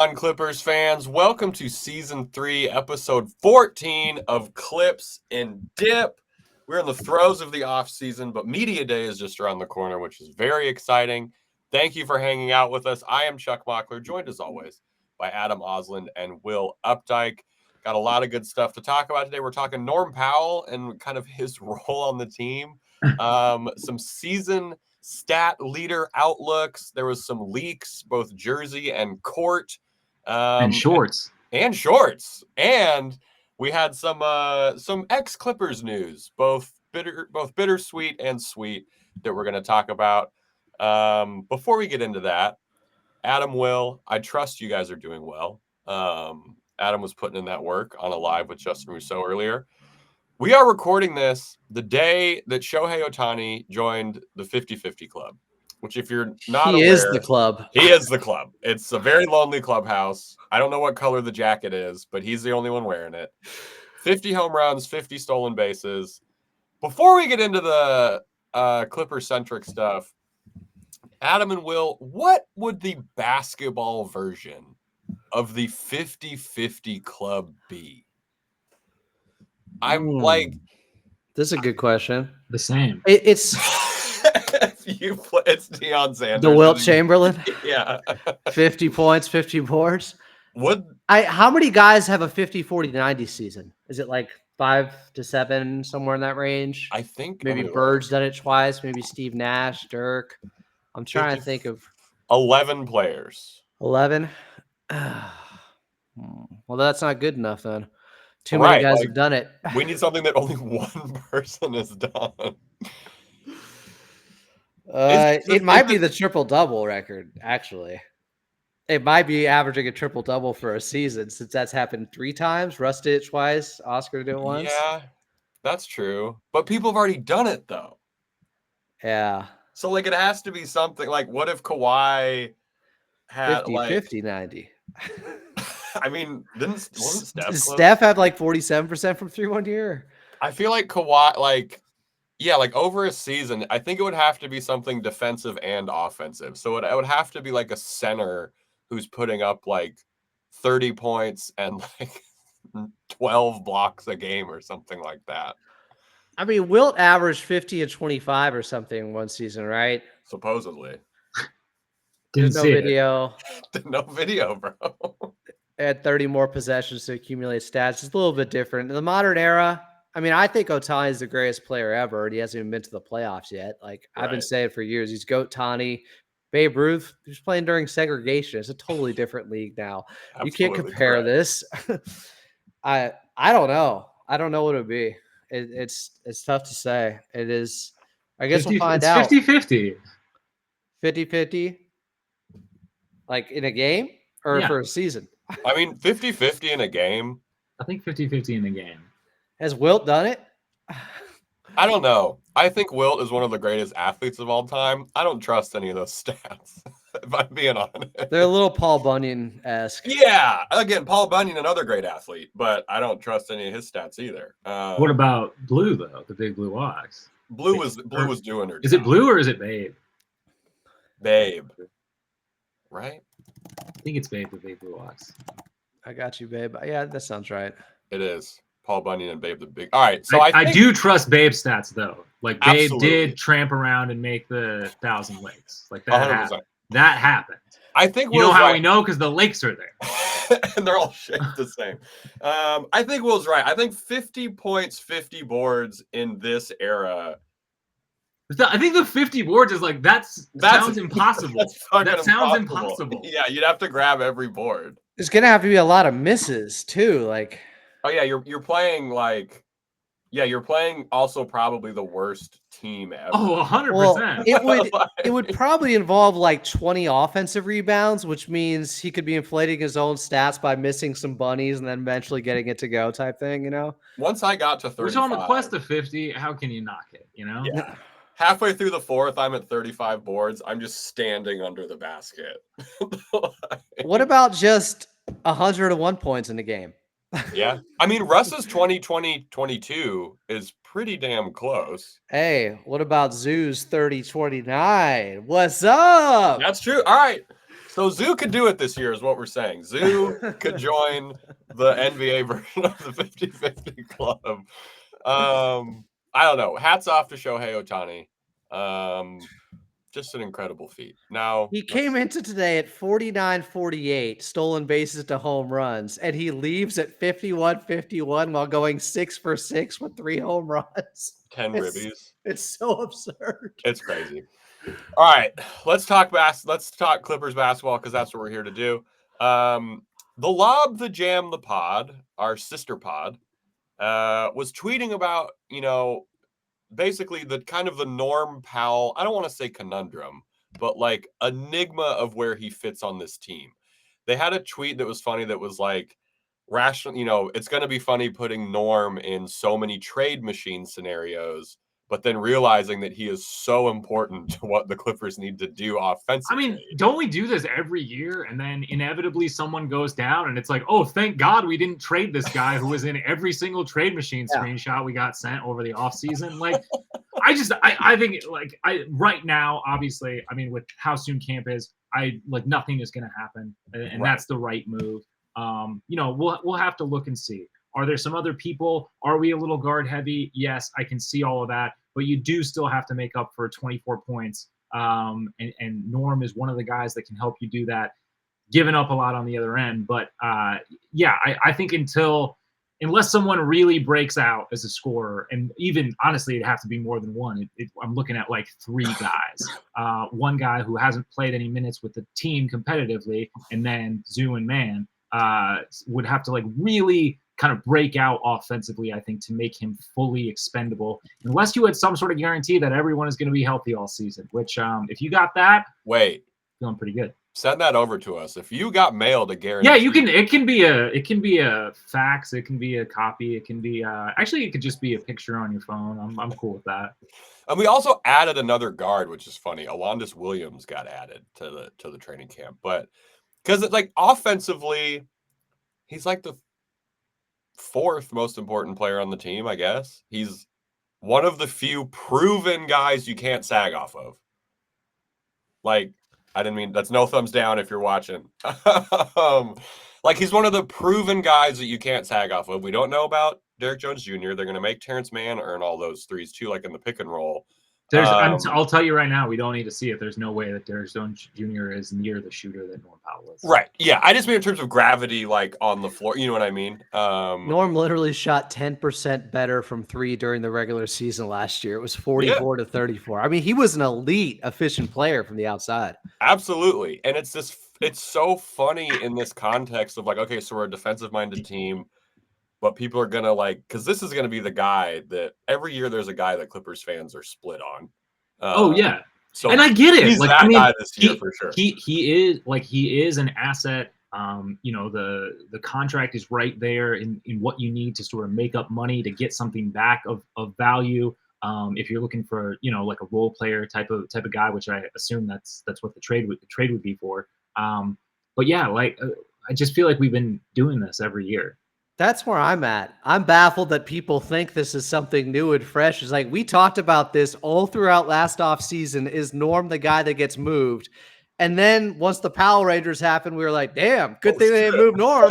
On Clippers fans, welcome to season 3, episode 14 of Clips and Dip. We're in the throes of the off season, but media day is just around the corner, which is very exciting. Thank you for hanging out with us. I am Chuck Mockler, joined as always by Adam Osland and Will Updike. Got a lot of good stuff to talk about today. We're talking Norm Powell and kind of his role on the team. Some season stat leader outlooks. There was some leaks, both jersey and court. And shorts. And shorts. And we had some ex-Clippers news, both bittersweet and sweet, that we're going to talk about. Before we get into that, Adam, Will, I trust you guys are doing well. Adam was putting in that work on a live with Justin Rousseau earlier. We are recording this the day that Shohei Ohtani joined the 50-50 club, which if you're not aware, he is the club. He is the club. It's a very lonely clubhouse. I don't know what color the jacket is, but he's the only one wearing it. 50 home runs, 50 stolen bases. Before we get into the Clipper-centric stuff, Adam and Will, what would the basketball version of the 50-50 club be? This is a good question. The same. It's it's Deion Sanders. the Wilt Chamberlain. Yeah. 50 points, 50 boards. How many guys have a 50, 40, 90 season? Is it like 5 to 7, somewhere in that range? I think maybe Bird's done it twice. Maybe Steve Nash, Dirk. I'm trying to think of 11 players. 11. Well, that's not good enough then. Too many guys have done it. We need something that only one person has done. It might be the triple-double record, actually. It might be averaging a triple-double for a season, since that's happened 3 times. Russ did it twice. Oscar did it once. Yeah, that's true. But people have already done it, though. Yeah. So, it has to be something like, what if Kawhi had 50, 90. I mean, wasn't Steph close? Steph had 47% from 3 1 year? I feel like Kawhi, over a season, I think it would have to be something defensive and offensive. So it would have to be a center who's putting up 30 points and 12 blocks a game or something like that. I mean, Wilt averaged 50 and 25 or something one season, right? Supposedly. There's no video. No video, bro. Had 30 more possessions to accumulate stats. It's a little bit different. In the modern era, I mean, I think Ohtani is the greatest player ever, and he hasn't even been to the playoffs yet. I've been saying for years, he's GOAT Tani. Babe Ruth, he was playing during segregation. It's a totally different league now. Absolutely, you can't compare this. I don't know. I don't know what it would be. It's tough to say. It is. I guess we'll find out. 50-50. 50-50? In a game or for a season? I mean, 50-50 in a game. I think 50-50 in the game. Has Wilt done it? I don't know. I think Wilt is one of the greatest athletes of all time. I don't trust any of those stats, if I'm being honest. They're a little Paul Bunyan-esque. Yeah. Again, Paul Bunyan, another great athlete, but I don't trust any of his stats either. What about Blue, though? The big Blue Ox? Blue was doing her job. Is it Blue or is it Babe? Babe. Right? I think it's Babe, the big Blue Ox. I got you, Babe. Yeah, that sounds right. It is. Paul Bunyan and Babe the big. All right. So I do trust Babe's stats, though. Babe Absolutely. did tramp around and make the 1,000 lakes. That 100%. happened. That happened. I think you know how we know, because the lakes are there. And they're all shaped the same. I think Will's right. I think 50 points, 50 boards in this era. I think the 50 boards is sounds impossible. That sounds impossible. Yeah, you'd have to grab every board. There's gonna have to be a lot of misses too. Oh yeah, you're playing you're playing also probably the worst team ever. Oh, 100%. Well, it would probably involve 20 offensive rebounds, which means he could be inflating his own stats by missing some bunnies and then eventually getting it to go type thing, you know? Once I got to 35. We're on the quest of 50. How can you knock it, you know? Yeah. Halfway through the fourth, I'm at 35 boards. I'm just standing under the basket. What about just 101 points in the game? Yeah. I mean, Russ's 20-20-22 is pretty damn close. Hey, what about Zoo's 30-29? What's up? That's true. All right. So Zoo could do it this year is what we're saying. Zoo could join the NBA version of the 50-50 club. I don't know. Hats off to Shohei Ohtani. Just an incredible feat. Now he came into today at 49-48 stolen bases to home runs, and he leaves at 51-51 while going 6 for 6 with 3 home runs. 10 ribbies. It's so absurd. It's crazy. All right, let's talk Clippers basketball because that's what we're here to do. The Lob, the Jam, the Pod, our sister pod, was tweeting about, basically the kind of the Norm Powell, I don't want to say conundrum, but like enigma of where he fits on this team. They had a tweet that was funny that was like, rational, it's going to be funny putting Norm in so many trade machine scenarios, but then realizing that he is so important to what the Clippers need to do offensively. I mean, don't we do this every year? And then inevitably someone goes down and it's like, oh, thank God we didn't trade this guy who was in every single trade machine screenshot we got sent over the offseason. Like, I think right now, obviously, I mean, with how soon camp is, nothing is going to happen. And that's the right move. We'll have to look and see. Are there some other people? Are we a little guard heavy? Yes, I can see all of that, but you do still have to make up for 24 points. And Norm is one of the guys that can help you do that, giving up a lot on the other end. But I think unless someone really breaks out as a scorer, and even honestly, it'd have to be more than one. I'm looking at like 3 guys. One guy who hasn't played any minutes with the team competitively, and then Zoo and Man would have to like really kind of break out offensively, I think, to make him fully expendable, unless you had some sort of guarantee that everyone is going to be healthy all season, which if you got that, feeling pretty good. Send that over to us. If you got mail to guarantee. Yeah, you can. It can be a fax. It can be a copy. It can be actually, it could just be a picture on your phone. I'm cool with that. And we also added another guard, which is funny. Alondis Williams got added to the training camp, but because it's like offensively, he's like the 4th most important player on the team, I guess. He's one of the few proven guys you can't sag off of. Like, I didn't mean, that's no thumbs down if you're watching. Like, he's one of the proven guys that you can't sag off of. We don't know about Derrick Jones Jr. They're going to make Terrence Mann earn all those threes too, like in the pick and roll. I'll tell you right now, we don't need to see it. There's no way that Derrick Jones Jr. is near the shooter that Norm Powell is. Right. Yeah. I just mean in terms of gravity, like on the floor. You know what I mean? Norm literally shot 10% better from 3 during the regular season last year. It was 44 to 34. I mean, he was an elite, efficient player from the outside. Absolutely. And it's so funny in this context of like, okay, so we're a defensive-minded team, but people are going to like, because this is going to be the guy that every year there's a guy that Clippers fans are split on. So and I get it. He's that guy this year for sure. He is an asset. The contract is right there in what you need to sort of make up money to get something back of value. If you're looking for, like a role player type of guy, which I assume that's what the trade would be for. But yeah, I just feel like we've been doing this every year. That's where I'm at. I'm baffled that people think this is something new and fresh. It's like we talked about this all throughout last offseason. Is Norm the guy that gets moved? And then once the Powell Rangers happened, we were like, damn, good thing they moved Norm.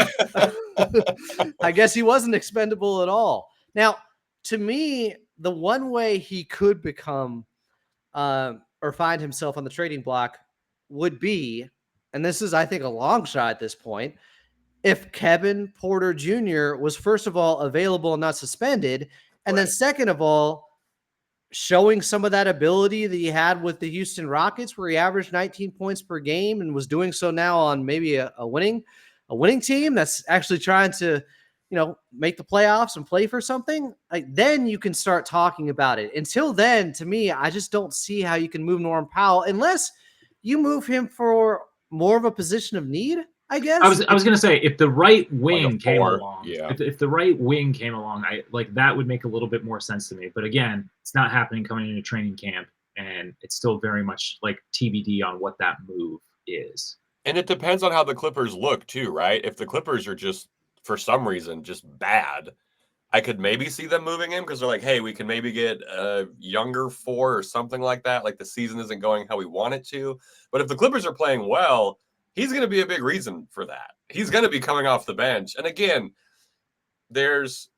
I guess he wasn't expendable at all. Now, to me, the one way he could become or find himself on the trading block would be, and this is, I think, a long shot at this point, if Kevin Porter Jr. was, first of all, available and not suspended, and then second of all, showing some of that ability that he had with the Houston Rockets, where he averaged 19 points per game and was doing so now on maybe a winning team that's actually trying to, make the playoffs and play for something. Like, then you can start talking about it. Until then, to me, I just don't see how you can move Norm Powell unless you move him for more of a position of need, I guess. I was gonna say, if the right wing came along, yeah. if the right wing came along, that would make a little bit more sense to me. But again, it's not happening coming into training camp, and it's still very much like TBD on what that move is. And it depends on how the Clippers look too, right? If the Clippers are just, for some reason, just bad, I could maybe see them moving him because they're like, hey, we can maybe get a younger 4 or something like that. Like the season isn't going how we want it to. But if the Clippers are playing well, he's going to be a big reason for that. He's going to be coming off the bench. And again, there's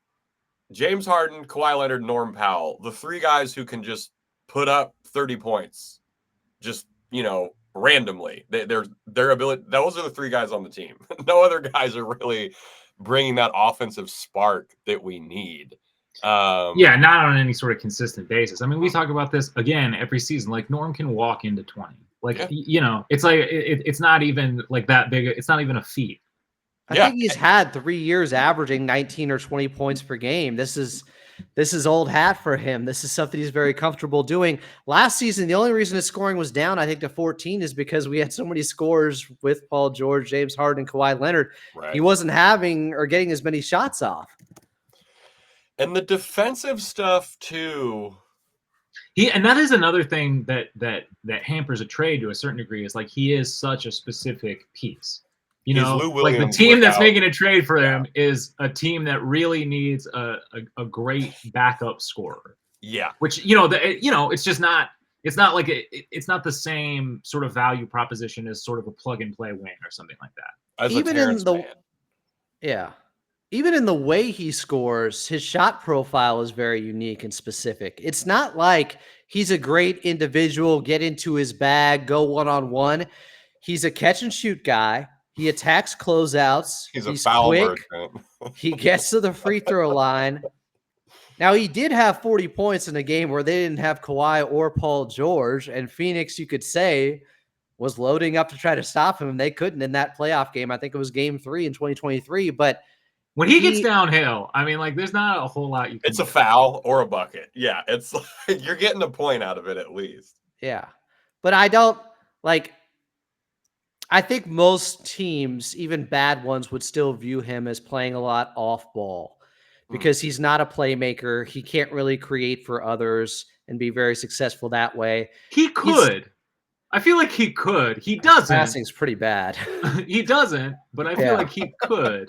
James Harden, Kawhi Leonard, Norm Powell, the three guys who can just put up 30 points, just, randomly. Their ability, those are the three guys on the team. No other guys are really bringing that offensive spark that we need. Not on any sort of consistent basis. I mean, we talk about this again every season. Like Norm can walk into 20. Like, it's like it's not even like that big. It's not even a feat. I think he's had 3 years averaging 19 or 20 points per game. This is old hat for him. This is something he's very comfortable doing. Last season, the only reason his scoring was down, I think, to 14 is because we had so many scores with Paul George, James Harden, Kawhi Leonard. Right. He wasn't having or getting as many shots off. And the defensive stuff too. And that is another thing that hampers a trade to a certain degree, is like he is such a specific piece. Like the team that's making a trade for him is a team that really needs a great backup scorer. Yeah. Which, it's just not, it's not like it's not the same sort of value proposition as sort of a plug and play wing or something like that. Even in the way he scores, his shot profile is very unique and specific. It's not like he's a great individual, get into his bag, go one-on-one. He's a catch and shoot guy. He attacks closeouts. He's quick. He gets to the free throw line. Now, he did have 40 points in a game where they didn't have Kawhi or Paul George, and Phoenix, you could say, was loading up to try to stop him, and they couldn't in that playoff game. I think it was game 3 in 2023, but when he gets downhill, I mean, like, there's not a whole lot you can It's do. A foul or a bucket. Yeah, it's like you're getting a point out of it at least. Yeah, but I don't, like, I think most teams, even bad ones, would still view him as playing a lot off ball because he's not a playmaker. He can't really create for others and be very successful that way. He could. I feel like he could. He doesn't. Passing's pretty bad. He doesn't, but I feel like he could.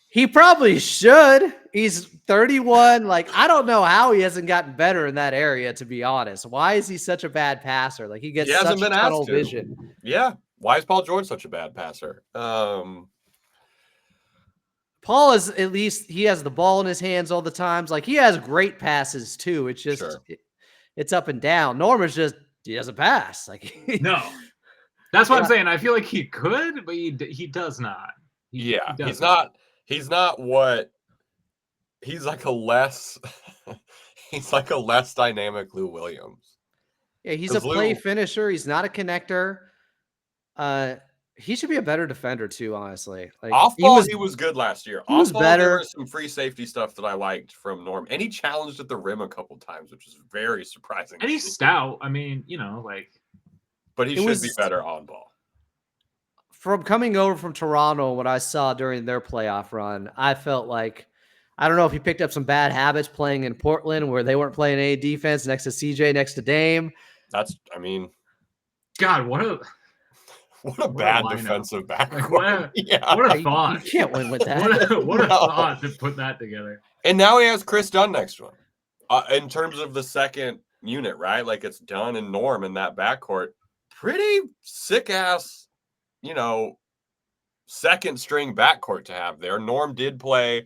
He probably should. He's 31. Like, I don't know how he hasn't gotten better in that area, to be honest. Why is he such a bad passer? Like, he gets such tunnel vision. Yeah. Why is Paul George such a bad passer? Paul is, at least he has the ball in his hands all the times. Like, he has great passes too. It's just it's up and down. Norm is just, he doesn't pass. Like, no, that's what I'm saying. I feel like he could, but he does not. He's not what he's like a less dynamic Lou Williams. Yeah, he's a play finisher. He's not a connector. He should be a better defender too, honestly. Like, off ball, he was good last year. He was better. There was some free safety stuff that I liked from Norm, and he challenged at the rim a couple times, which is very surprising. And he's stout. I mean, but he should be better on ball. From coming over from Toronto, what I saw during their playoff run, I felt like, I don't know if he picked up some bad habits playing in Portland where they weren't playing any defense next to CJ, next to Dame. God, what a bad defensive backcourt. What a thought. You can't win with that. What a thought to put that together. And now he has Chris Dunn next to him. In terms of the second unit, right? Like, it's Dunn and Norm in that backcourt. Pretty sick-ass, second string backcourt to have there. Norm did play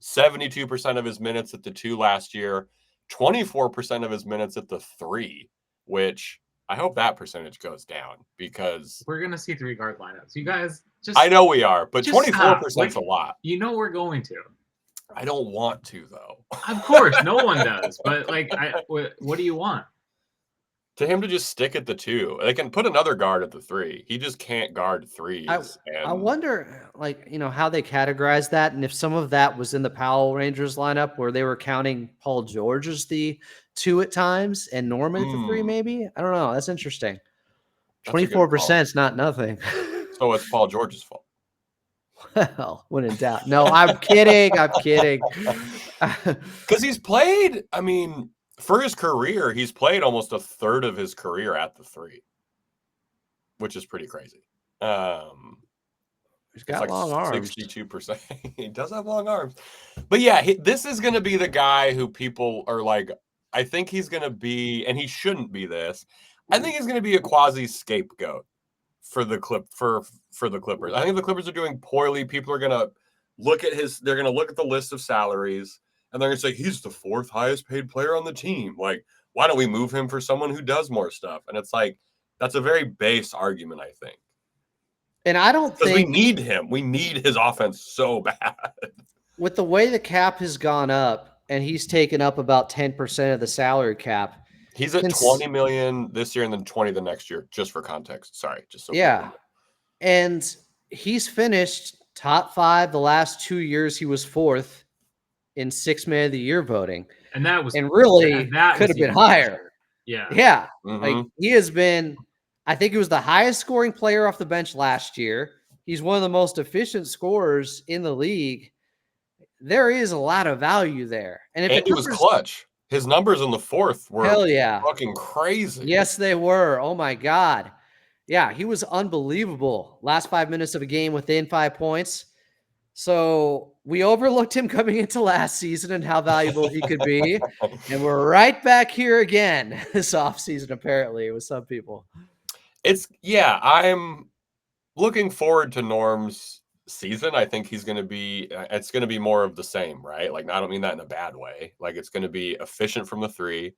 72% of his minutes at the 2 last year, 24% of his minutes at the 3, which I hope that percentage goes down because we're going to see 3 guard lineups. You guys I know we are, but 24% is a lot. We're going to. I don't want to, though. Of course, no one does. But, what do you want? To him to just stick at the 2. They can put another guard at the 3. He just can't guard 3s. I wonder, how they categorize that, and if some of that was in the Powell Rangers lineup where they were counting Paul George as the 2 at times and Norman at the 3, maybe? I don't know. That's interesting. 24% is not nothing. So it's Paul George's fault. Well, when in doubt. No, I'm kidding. I'm kidding. Because he's played, for his career, he's played almost a third of his career at the 3, which is pretty crazy. He's got long arms. 62%. He does have long arms. But yeah, this is going to be the guy who people are like, I think he's going to be, and he shouldn't be this, I think he's going to be a quasi scapegoat for the Clippers. I think the Clippers are doing poorly. People are gonna look at they're gonna look at the list of salaries and they're gonna say he's the 4th highest paid player on the team. Like, why don't we move him for someone who does more stuff? And it's like, that's a very base argument, I think. And I don't think we need him. We need his offense so bad. With the way the cap has gone up, and he's taken up about 10% of the salary cap. He's at 20 million this year and then 20 the next year, just for context. Sorry, just so yeah. And he's finished top 5 the last 2 years. He was 4th in 6th Man of the Year voting. And that was really could have been higher. Yeah. Yeah. Like, he has been, I think he was the highest scoring player off the bench last year. He's one of the most efficient scorers in the league. There is a lot of value there. And if he was clutch. His numbers in the 4th were fucking crazy. Yes, they were. Oh my God. Yeah, he was unbelievable. Last 5 minutes of a game within 5 points. So we overlooked him coming into last season and how valuable he could be. And we're right back here again this offseason, apparently, with some people. I'm looking forward to Norm's season. I think it's going to be more of the same, right? Like, I don't mean that in a bad way. Like, it's going to be efficient from the 3.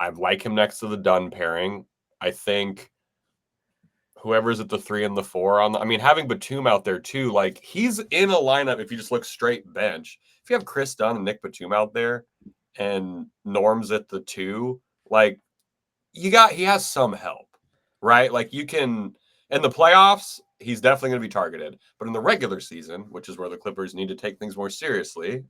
I like him next to the Dunn pairing. I think whoever's at the 3 and the 4 having Batum out there too, like, he's in a lineup. If you just look straight bench, if you have Chris Dunn and Nick Batum out there and Norm's at the 2, like, he has some help, right? Like, you can, in the playoffs, he's definitely going to be targeted. But in the regular season, which is where the Clippers need to take things more seriously,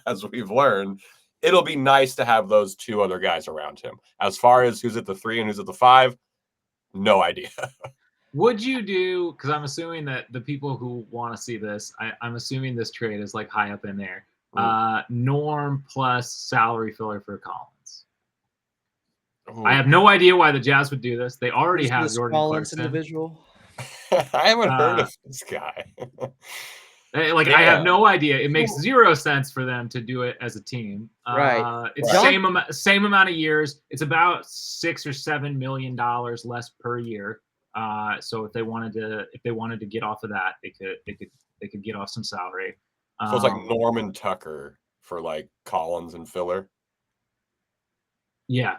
as we've learned, it'll be nice to have those 2 other guys around him. As far as who's at the 3 and who's at the 5, no idea. Would you do, because I'm assuming that the people who want to see this, I'm assuming this trade is like high up in there, Norm plus salary filler for Collins. Ooh. I have no idea why the Jazz would do this. They already have Jordan Clarkson. Individual. I haven't heard of this guy. I have no idea. It makes 0 sense for them to do it as a team. Right. It's same amount of years. It's about $6 or $7 million less per year. So if they wanted to get off of that, they could get off some salary. So it's like Norman Tucker for like Collins and filler. Yeah.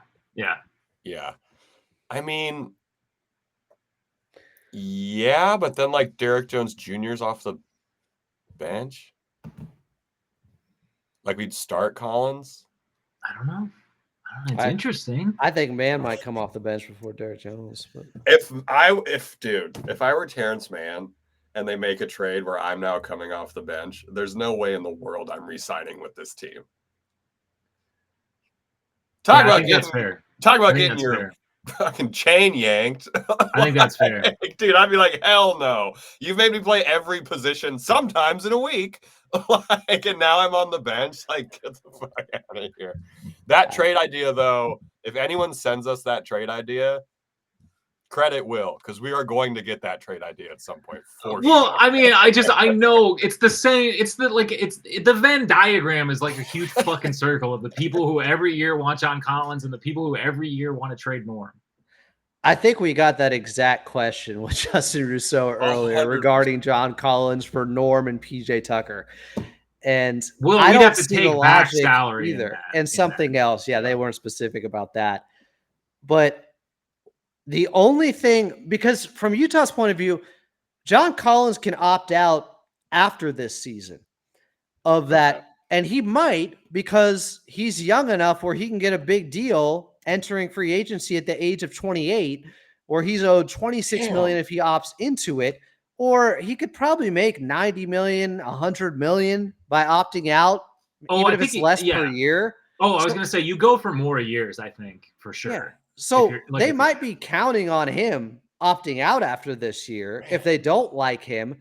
I mean, yeah, but then like Derek Jones Jr.'s off the bench. Like, we'd start Collins. I don't know. It's interesting. I think Mann might come off the bench before Derek Jones. But if I were Terrence Mann and they make a trade where I'm now coming off the bench, there's no way in the world I'm re-signing with this team. Talk about getting your fucking chain yanked. I think that's fair. Dude, I'd be like, hell no. You've made me play every position sometimes in a week. And now I'm on the bench. Like, get the fuck out of here. That trade idea, though, if anyone sends us that trade idea, credit Will, because we are going to get that trade idea at some point. Well, I mean, I know it's the same. It's the Venn diagram is like a huge fucking circle of the people who every year want John Collins and the people who every year want to trade Norm. I think we got that exact question with Justin Rousseau earlier 100%. Regarding John Collins for Norm and PJ Tucker. And I don't have to see take the back salary either. And something else. Yeah, they weren't specific about that. But the only thing, because from Utah's point of view, John Collins can opt out after this season of that. And he might, because he's young enough where he can get a big deal entering free agency at the age of 28, or he's owed $26 million if he opts into it, or he could probably make $90 million, $100 million by opting out, even if it's less per year. I was going to say, you go for more years, I think, for sure. Yeah. So they might be counting on him opting out after this year if they don't like him.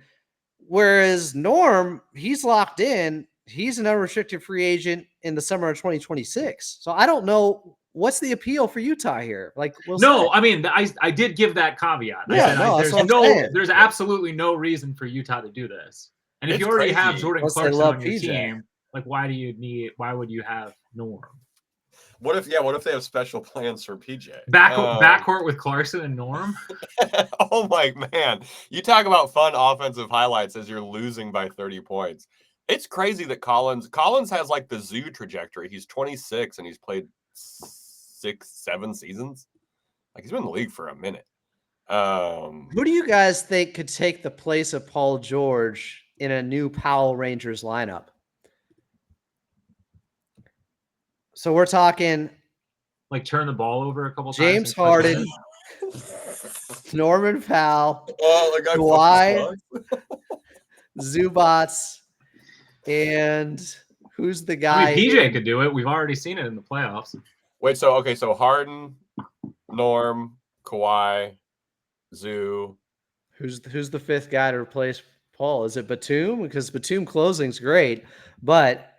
Whereas Norm, he's locked in. He's an unrestricted free agent in the summer of 2026. So I don't know. What's the appeal for Utah here? Like, I mean, I did give that caviat. There's absolutely no reason for Utah to do this. And if you already have Jordan Clarkson on your team, like, why would you have Norm? What if they have special plans for PJ? Backcourt with Clarkson and Norm. Oh my man. You talk about fun offensive highlights as you're losing by 30 points. It's crazy that Collins has like the zoo trajectory. He's 26 and he's played 6-7 seasons. Like he's been in the league for a minute. Who do you guys think could take the place of Paul George in a new Powell Rangers lineup? So we're talking like turn the ball over a couple James times. Harden, Norman Powell, the Kawhi, Zubats, and who's the guy? I mean, PJ could do it. We've already seen it in the playoffs. Wait, so Harden, Norm, Kawhi, Zoo. Who's the fifth guy to replace Paul? Is it Batum? Because Batum closing's great, but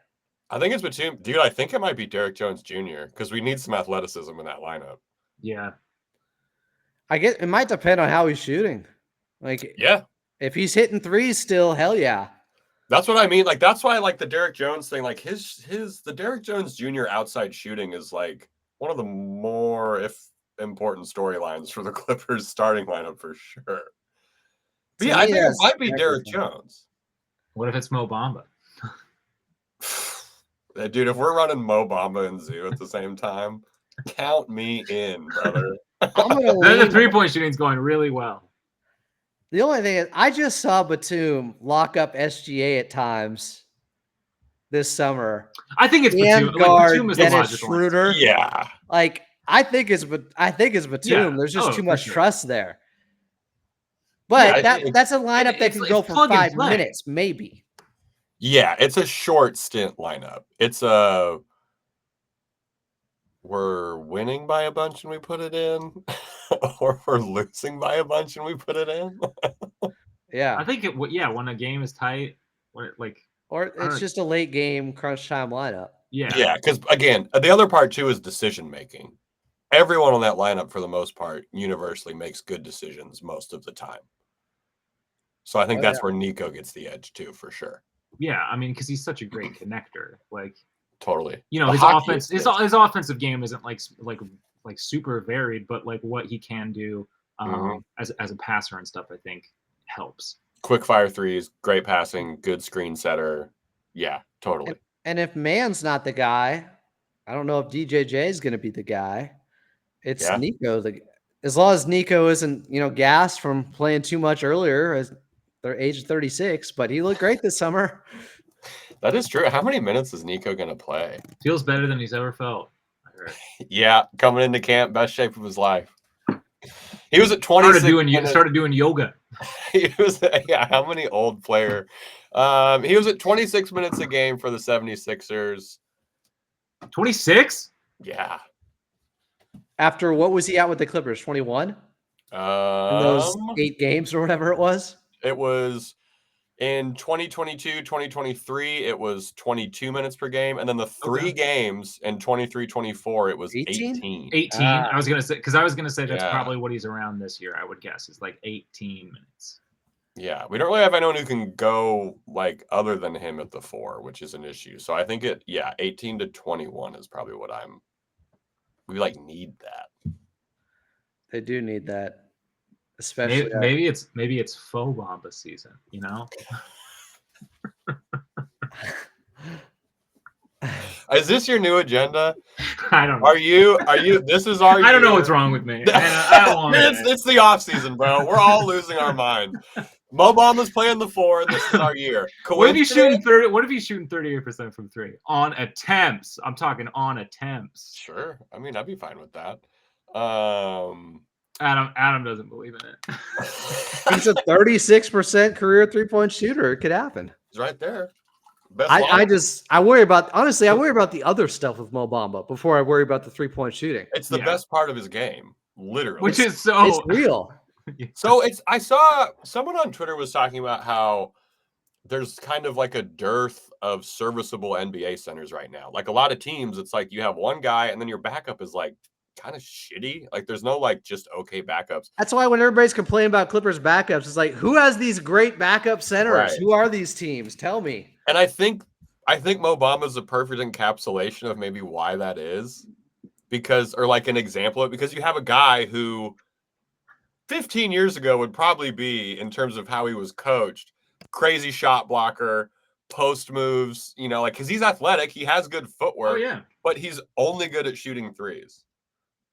I think it's Batum. Dude, I think it might be Derek Jones Jr. because we need some athleticism in that lineup. Yeah. I guess it might depend on how he's shooting. Like, yeah, if he's hitting threes still, hell yeah. That's what I mean. Like, that's why I like the Derek Jones thing. Like the Derek Jones Jr. outside shooting is like one of the more important storylines for the Clippers starting lineup for sure. But yeah, I think it might be Derek Jones. What if it's Mo Bamba? Dude, if we're running Mo Bamba and Zoo at the same time, count me in, brother. Then the three-point shooting's going really well. The only thing is, I just saw Batum lock up SGA at times this summer. I think it's Batum. Batum is Dennis Schroeder. Yeah, like I think it's Batum. Yeah. There's just too much trust there. But that's a lineup that can go for 5 minutes, maybe. Yeah, it's a short stint lineup. It's we're winning by a bunch and we put it in, or we're losing by a bunch and we put it in. Yeah, I think when a game is tight, or it's just a late game crunch time lineup. Yeah, because again, the other part too is decision making. Everyone on that lineup, for the most part, universally makes good decisions most of the time. So I think that's where Nico gets the edge too, for sure. Yeah, I mean, because he's such a great connector. Like, totally. You know, his offense, his offensive game isn't like super varied, but like what he can do as a passer and stuff, I think helps. Quick fire threes, great passing, good screen setter. Yeah, totally. And if Man's not the guy, I don't know if DJJ is going to be the guy. It's Nico. As long as Nico isn't, gassed from playing too much earlier, as they're age 36, but he looked great this summer. That is true. How many minutes is Nico going to play? Feels better than he's ever felt. Yeah, coming into camp, best shape of his life. He was at 26. Started doing yoga. He was, how many old player? He was at 26 minutes a game for the 76ers. 26? Yeah. After what was he at with the Clippers? 21? In those 8 games or whatever it was? It was in 2022, 2023, it was 22 minutes per game. And then the 3 games in 23, 24, it was 18. 18. I was going to say that's probably what he's around this year, I would guess. Is like 18 minutes. Yeah. We don't really have anyone who can go like other than him at the 4, which is an issue. So I think 18 to 21 is probably what we need that. They do need that. Especially maybe it's faux Bamba season, Is this your new agenda? I don't know. Are you this is our I don't know what's wrong with me. I don't want it's the off season, bro. We're all losing our mind. Mo Bamba's playing the 4. This is our year. What if he's shooting 30? What if he's shooting 38% from 3 on attempts? I'm talking on attempts. Sure. I mean, I'd be fine with that. Adam doesn't believe in it. He's a 36% career 3-point shooter. It could happen. He's right there. I worry about the other stuff with Mo Bamba before I worry about the 3-point shooting. It's the best part of his game, literally. Which is it's real. So I saw someone on Twitter was talking about how there's kind of like a dearth of serviceable NBA centers right now. Like a lot of teams, it's like you have one guy and then your backup is like kind of shitty. Like there's no like just okay backups. That's why when everybody's complaining about Clippers backups, it's like, who has these great backup centers? Right. Who are these teams? Tell me. And I think I think Mo Bamba is a perfect encapsulation of maybe why that is. Because, or like an example of it, because you have a guy who 15 years ago would probably be, in terms of how he was coached, crazy shot blocker, post moves, you know, like, because he's athletic, he has good footwork, but he's only good at shooting threes.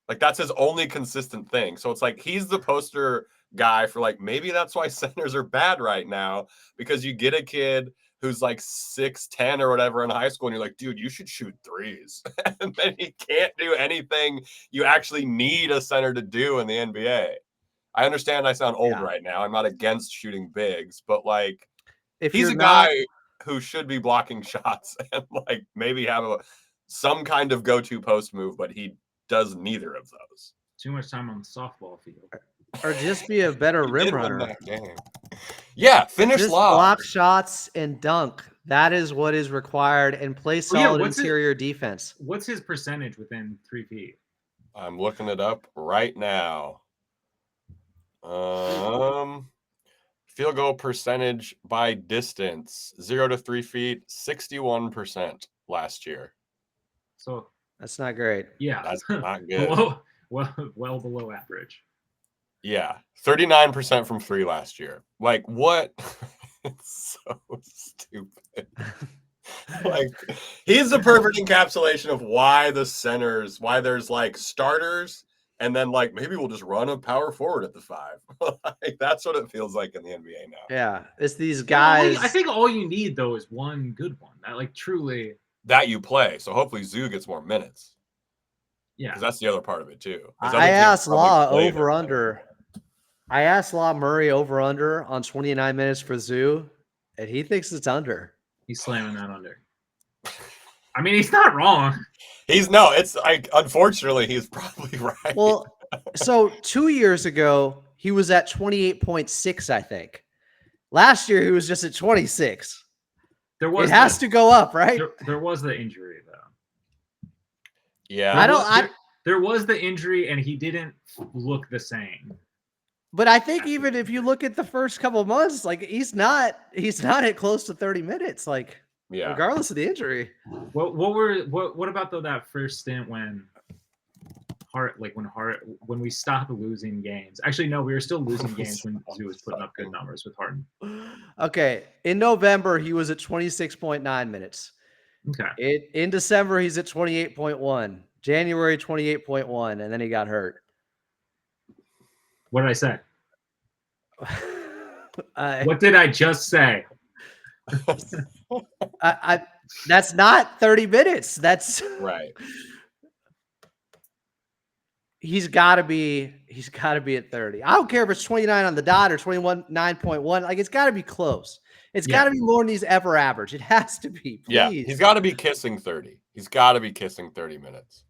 Like, that's his only consistent thing. So it's like he's the poster guy for, like, maybe that's why centers are bad right now, because you get a kid who's like 6'10" or whatever in high school, and you're like, dude, you should shoot threes. And then he can't do anything you actually need a center to do in the NBA. I understand I sound old right now. I'm not against shooting bigs, but like, if he's you're a not, guy who should be blocking shots and like maybe have some kind of go-to post move, but he does neither of those. Too much time on the softball field. or just be a better He rim did win runner. that game. Yeah, finish Just lobs. block shots and dunk. That is what is required, and play solid interior defense. What's his percentage within 3 feet? I'm looking it up right now. Field goal percentage by distance, 0 to 3 feet, 61% last year. So that's not great. Yeah, that's not good. well below average. Yeah, 39% from 3 last year. Like, what? It's so stupid. Like, he's the perfect encapsulation of why there's like starters, and then like maybe we'll just run a power forward at the 5. Like, that's what it feels like in the NBA now. Yeah, it's these guys. I think all you need though is one good one that like truly that you play. So hopefully Zoo gets more minutes. Yeah, because that's the other part of it too. I asked Law over under. I asked Law Murray over under on 29 minutes for Zoo, and he thinks it's under. He's slamming that under. I mean, he's not wrong. It's like, unfortunately, he's probably right. Well, so 2 years ago, he was at 28.6, I think. Last year, he was just at 26. It has to go up, right? There was the injury, though. Yeah. There was the injury, and he didn't look the same. But I think even if you look at the first couple of months, like he's not at close to 30 minutes, like regardless of the injury. What about though that first stint when when we stopped losing games? Actually, no, we were still losing games when Zoo was putting up good numbers with Harden. Okay. In November, he was at 26.9 minutes. Okay. In December, he's at 28.1. January, 28.1, and then he got hurt. What did I say? What did I just say? That's not 30 minutes. That's right. He's got to be at 30. I don't care if it's 29 on the dot or 9.1. Like, it's got to be close. It's got to be more than he's ever averaged. It has to be. Please. Yeah, he's got to be kissing 30. He's got to be kissing 30 minutes.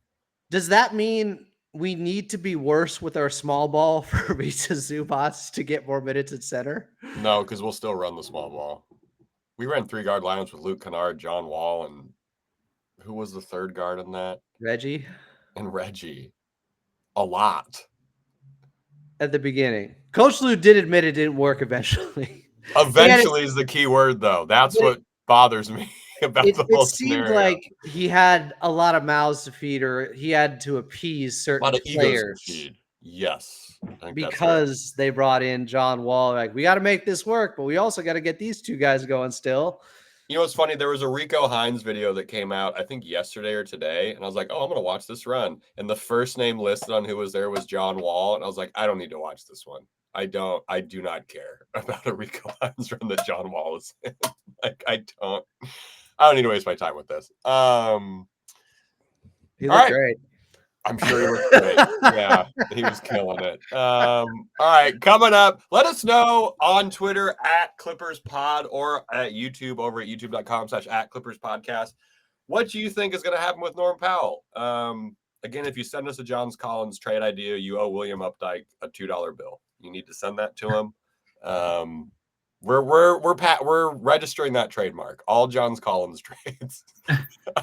Does that mean we need to be worse with our small ball for Risa Zubats to get more minutes at center? No, because we'll still run the small ball. We ran 3-guard lines with Luke Kennard, John Wall, and who was the third guard in that? Reggie. And Reggie. A lot. At the beginning. Coach Lou did admit it didn't work eventually. Eventually is the key word, though. That's what bothers me about the whole scenario. It seemed like he had a lot of mouths to feed, or he had to appease certain players. Egos to feed. Yes. Because they brought in John Wall. Like, we got to make this work, but we also got to get these two guys going still. You know what's funny? There was a Rico Hines video that came out, I think yesterday or today, and I was like, oh, I'm going to watch this run. And the first name listed on who was there was John Wall, and I was like, I don't need to watch this one. I do not care about a Rico Hines run that John Wall is in. Like, I don't need to waste my time with this. He looked great. I'm sure he looked great. Yeah, he was killing it. All right, coming up, let us know on Twitter at ClippersPod or at YouTube over at youtube.com/@ClippersPodcast. What do you think is going to happen with Norm Powell? Again, if you send us a Johns Collins trade idea, you owe William Updike a $2 bill. You need to send that to him. We're registering that trademark. All Johns Collins trades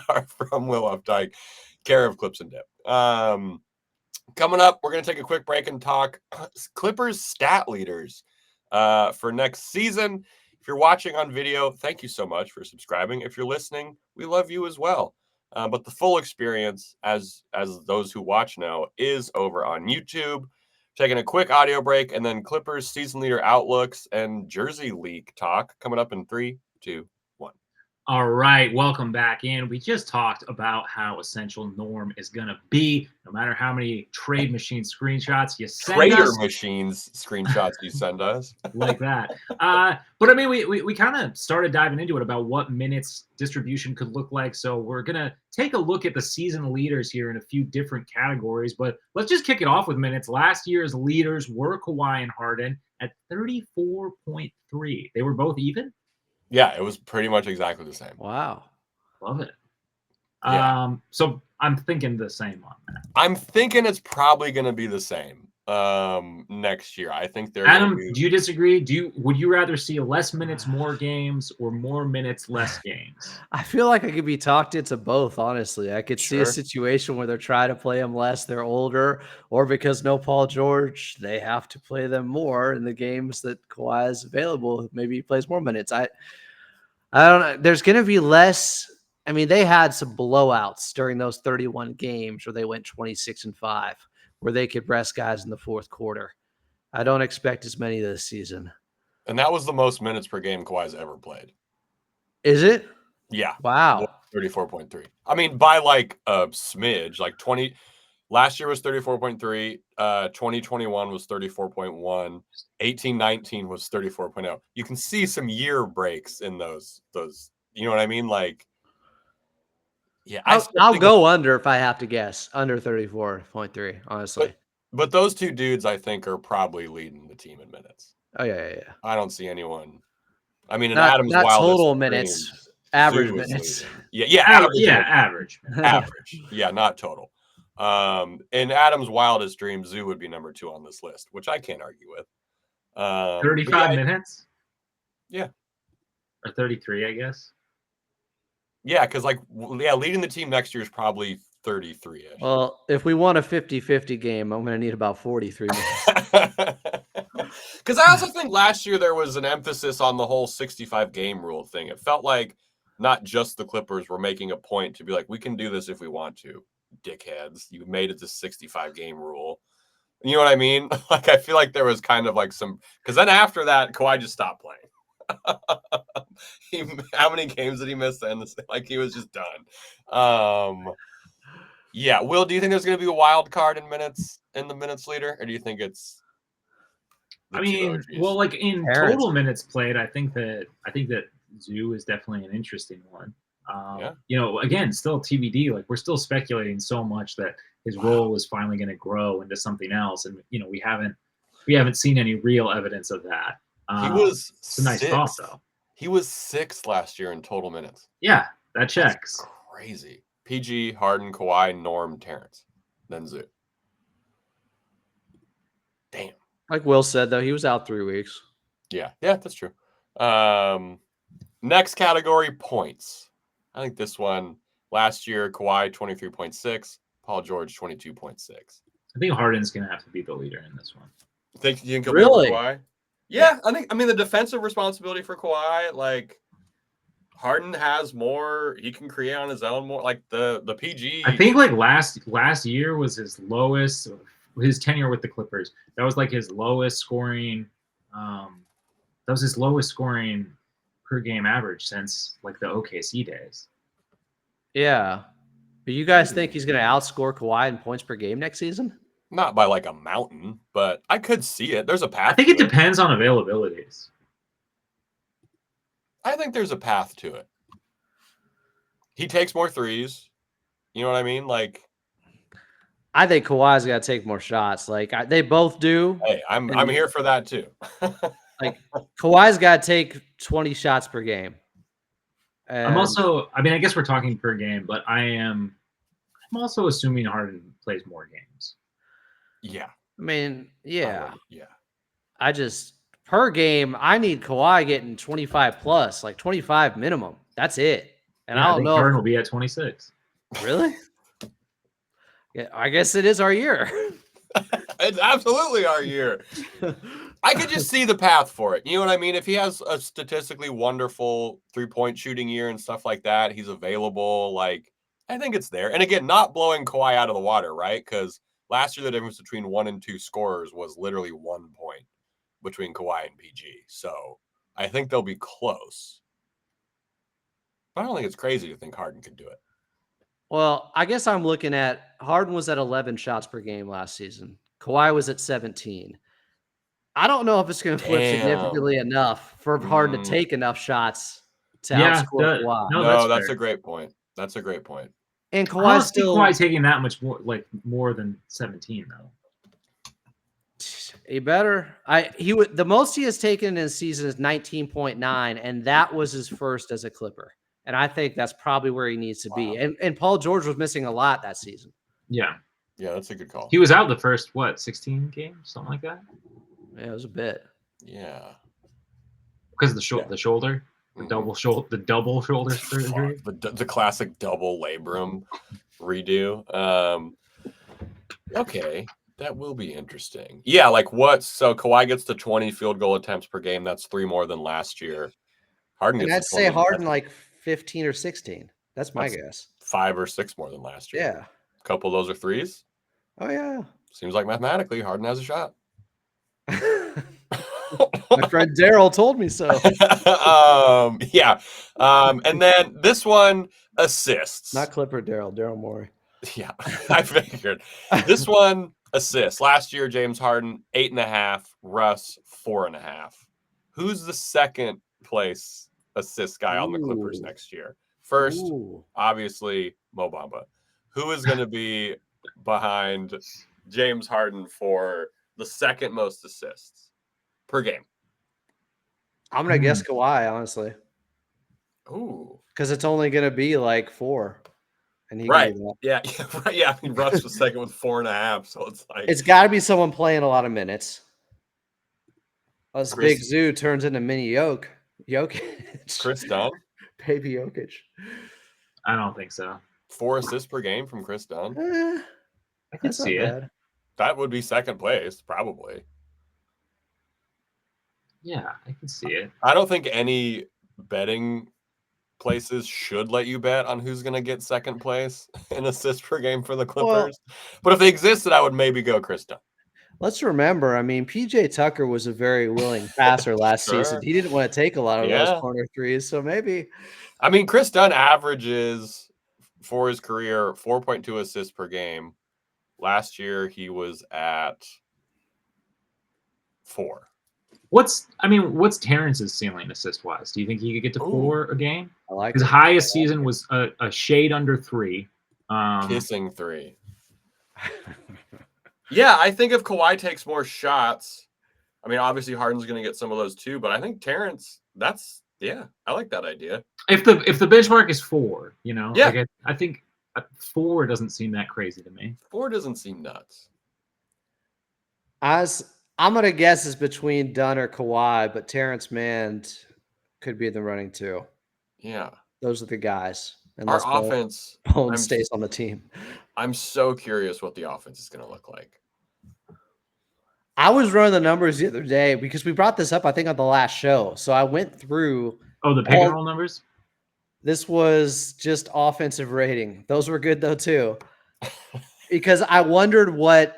are from Will Updike, care of Clips and Dip. Coming up, we're going to take a quick break and talk Clippers stat leaders for next season. If you're watching on video, thank you so much for subscribing. If you're listening, we love you as well. But the full experience, as those who watch know, is over on YouTube. Taking a quick audio break, and then Clippers season leader outlooks and jersey leak talk coming up in 3, 2, 1. All right, welcome back in. We just talked about how essential Norm is going to be, no matter how many trade machine screenshots you send Trader us. machines screenshots you send us. Like that. But I mean, we kind of started diving into it about what minutes distribution could look like. So we're going to take a look at the season leaders here in a few different categories. But let's just kick it off with minutes. Last year's leaders were Kawhi and Harden at 34.3. They were both even? Yeah, it was pretty much exactly the same. Wow. Love it. Yeah. So I'm thinking the same on that. I'm thinking it's probably going to be the same next year. I think they're Adam, gonna do you disagree? Would you rather see less minutes, more games, or more minutes, less games? I feel like I could be talked into both, honestly. I could see a Sure. situation where they're trying to play them less, they're older, or because no Paul George, they have to play them more in the games that Kawhi is available. Maybe he plays more minutes. I don't know. There's going to be less. I mean, they had some blowouts during those 31 games where they went 26-5, where they could rest guys in the fourth quarter. I don't expect as many this season. And that was the most minutes per game Kawhi's ever played. Is it? Yeah. Wow. 34.3. I mean, by like a smidge, like 20. Last year was 34.3. 2021 was 34.1. 18-19 was 34.0. You can see some year breaks in those. You know what I mean? Like, yeah. I'll go under if I have to guess. Under 34.3, honestly. But those two dudes, I think, are probably leading the team in minutes. Oh, yeah. I don't see anyone. I mean, in Not Adam's total wildest minutes, dreams, average Zoo is minutes. leading. Yeah, average. Average. Yeah, not total. In Adam's wildest dreams, Zoo would be number 2 on this list, which I can't argue with. 35 minutes? Yeah. Or 33, I guess. Yeah, because leading the team next year is probably 33-ish. Well, if we want a 50-50 game, I'm going to need about 43 minutes. Because I also think last year there was an emphasis on the whole 65-game rule thing. It felt like not just the Clippers were making a point to be like, we can do this if we want to, dickheads. You made it the 65-game rule. You know what I mean? Like, I feel like there was kind of like some – because then after that, Kawhi just stopped playing. How many games did he miss then? Like, he was just done. Yeah. Will, do you think there's going to be a wild card in the minutes leader? Or do you think it's – I mean, well, like in total minutes played, I think that Zoo is definitely an interesting one. You know, again, still TBD. Like, we're still speculating so much that his role is finally going to grow into something else, and you know, we haven't seen any real evidence of that. He was it's a nice thought, though. He was 6th last year in total minutes. Yeah, that checks. That's crazy. PG, Harden, Kawhi, Norm, Terrence, then Zoo. Damn. Like Will said, though, he was out 3 weeks. Yeah, that's true. Next category, points. I think this one, last year, Kawhi, 23.6, Paul George, 22.6. I think Harden's going to have to be the leader in this one. You think he'll really? be Kawhi? Yeah, I mean, the defensive responsibility for Kawhi, like, Harden has more. He can create on his own more. Like, the PG. I think, like, last year was his lowest – his tenure with the Clippers, that was like his lowest scoring. That was his lowest scoring per game average since like the OKC days. Yeah, but you guys think he's going to outscore Kawhi in points per game next season? Not by like a mountain, but I could see it. There's a path. I think it depends on availabilities. I think there's a path to it. He takes more threes. You know what I mean? Like. I think Kawhi's got to take more shots. Like they both do. Hey, I'm here for that too. Like Kawhi's got to take 20 shots per game. And I'm also. I mean, I guess we're talking per game, but I'm also assuming Harden plays more games. Yeah. I mean, yeah. Yeah. I just per game, I need Kawhi getting 25 plus, like 25 minimum. That's it. And I don't know. Harden will be at 26. Really? Yeah, I guess it is our year. It's absolutely our year. I could just see the path for it. You know what I mean? If he has a statistically wonderful 3-point shooting year and stuff like that, he's available. Like, I think it's there. And again, not blowing Kawhi out of the water, right? Because last year the difference between 1 and 2 scorers was literally 1 point between Kawhi and PG. So I think they'll be close. But I don't think it's crazy to think Harden could do it. Well, I guess I'm looking at Harden was at 11 shots per game last season. Kawhi was at 17. I don't know if it's going to flip significantly enough for Harden to take enough shots to outscore Kawhi. No, that's a great point. That's a great point. And I don't see Kawhi taking that much more than 17 though. He better. The most he has taken in a season is 19.9, and that was his first as a Clipper. And I think that's probably where he needs to be. And Paul George was missing a lot that season. Yeah. Yeah, that's a good call. He was out the first 16 games, something like that. Yeah, it was a bit. Yeah. Because of the shoulder, the double shoulder surgery, the classic double labrum redo. Okay, that will be interesting. Yeah, like what? So Kawhi gets to 20 field goal attempts per game. That's 3 more than last year. Harden gets. And I'd say Harden like 15 or 16. That's my guess. 5 or 6 more than last year. Yeah. A couple of those are threes. Oh yeah. Seems like mathematically Harden has a shot. My friend Daryl told me so. Yeah. And then this one, assists. Not Clipper Daryl Morey. Yeah, I figured. This one, assists. Last year, James Harden, 8.5. Russ, 4.5. Who's the second place assist guy on the Clippers next year? First, obviously, Mo Bamba. Who is going to be behind James Harden for the second most assists per game? I'm going to guess Kawhi, honestly. Ooh. Because it's only going to be like 4. And he right. Yeah. Right. Yeah. I mean, Russ was second with 4.5. So it's like. It's got to be someone playing a lot of minutes. Us Big Zoo turns into mini Jokic. Chris Dunn? Baby Jokic. I don't think so. 4 assists per game from Chris Dunn. I can see it. That would be second place, probably. Yeah, I can see it. I don't think any betting places should let you bet on who's going to get second place in assists per game for the Clippers. But if they existed, I would maybe go Chris Dunn. Let's remember, I mean, PJ Tucker was a very willing passer last season. He didn't want to take a lot of those corner threes, so maybe. I mean, Chris Dunn averages for his career 4.2 assists per game. Last year, he was at 4. What's Terrence's ceiling assist wise? Do you think he could get to 4 a game? I like his highest season was a shade under 3. Kissing 3. Yeah, I think if Kawhi takes more shots, I mean, obviously Harden's going to get some of those too, but I think Terrence, I like that idea. If the benchmark is 4, yeah, I think 4 doesn't seem that crazy to me. 4 doesn't seem nuts. I'm going to guess it's between Dunn or Kawhi, but Terrence Mann could be in the running too. Yeah. Those are the guys. Our offense stays on the team. I'm so curious what the offense is going to look like. I was running the numbers the other day because we brought this up, I think, on the last show. So I went through. Oh, the pick and roll numbers? This was just offensive rating. Those were good, though, too. Because I wondered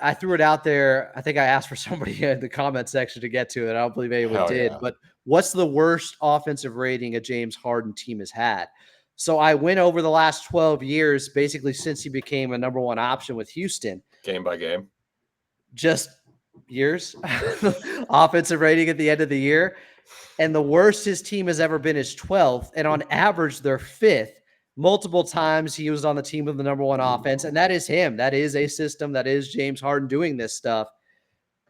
I threw it out there. I think I asked for somebody in the comment section to get to it. I don't believe anyone did. Yeah. But what's the worst offensive rating a James Harden team has had? So I went over the last 12 years, basically since he became a number 1 option with Houston. Game by game. Just years. Offensive rating at the end of the year. And the worst his team has ever been is 12th. And on average, they're 5th. Multiple times he was on the team with the number 1 offense. And that is him. That is a system. That is James Harden doing this stuff.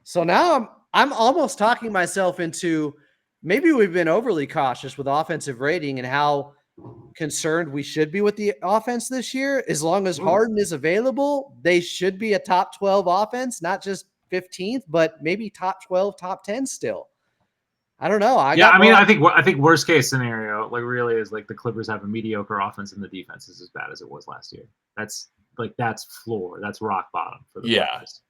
So now I'm almost talking myself into maybe we've been overly cautious with offensive rating and how concerned we should be with the offense this year. As long as Harden is available, they should be a top 12 offense, not just 15th, but maybe top 12, top 10 still. I don't know. I think worst case scenario, really is the Clippers have a mediocre offense and the defense is as bad as it was last year. That's floor. That's rock bottom for the Clippers.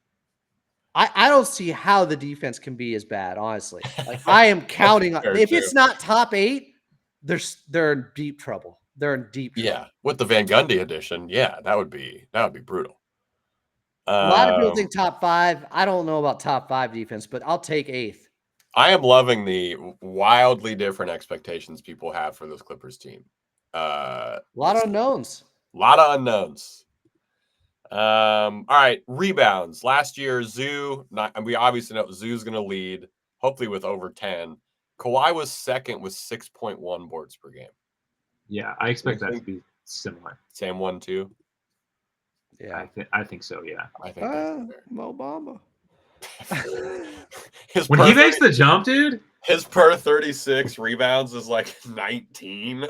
I don't see how the defense can be as bad, honestly. Like I am counting on if it's not top 8, they're in deep trouble. They're in deep trouble. Yeah, with the Van Gundy edition, that would be brutal. A lot of people think top 5. I don't know about top 5 defense, but I'll take 8th. I am loving the wildly different expectations people have for this Clippers team. A lot of unknowns. All right, rebounds. Last year, we obviously know Zoo's going to lead, hopefully with over 10. Kawhi was second with 6.1 boards per game. Yeah, I expect that to be similar. Same one too. Yeah, I think so. Yeah, I think Mo Bamba. When he makes the jump, dude, his per 36 rebounds is like 19.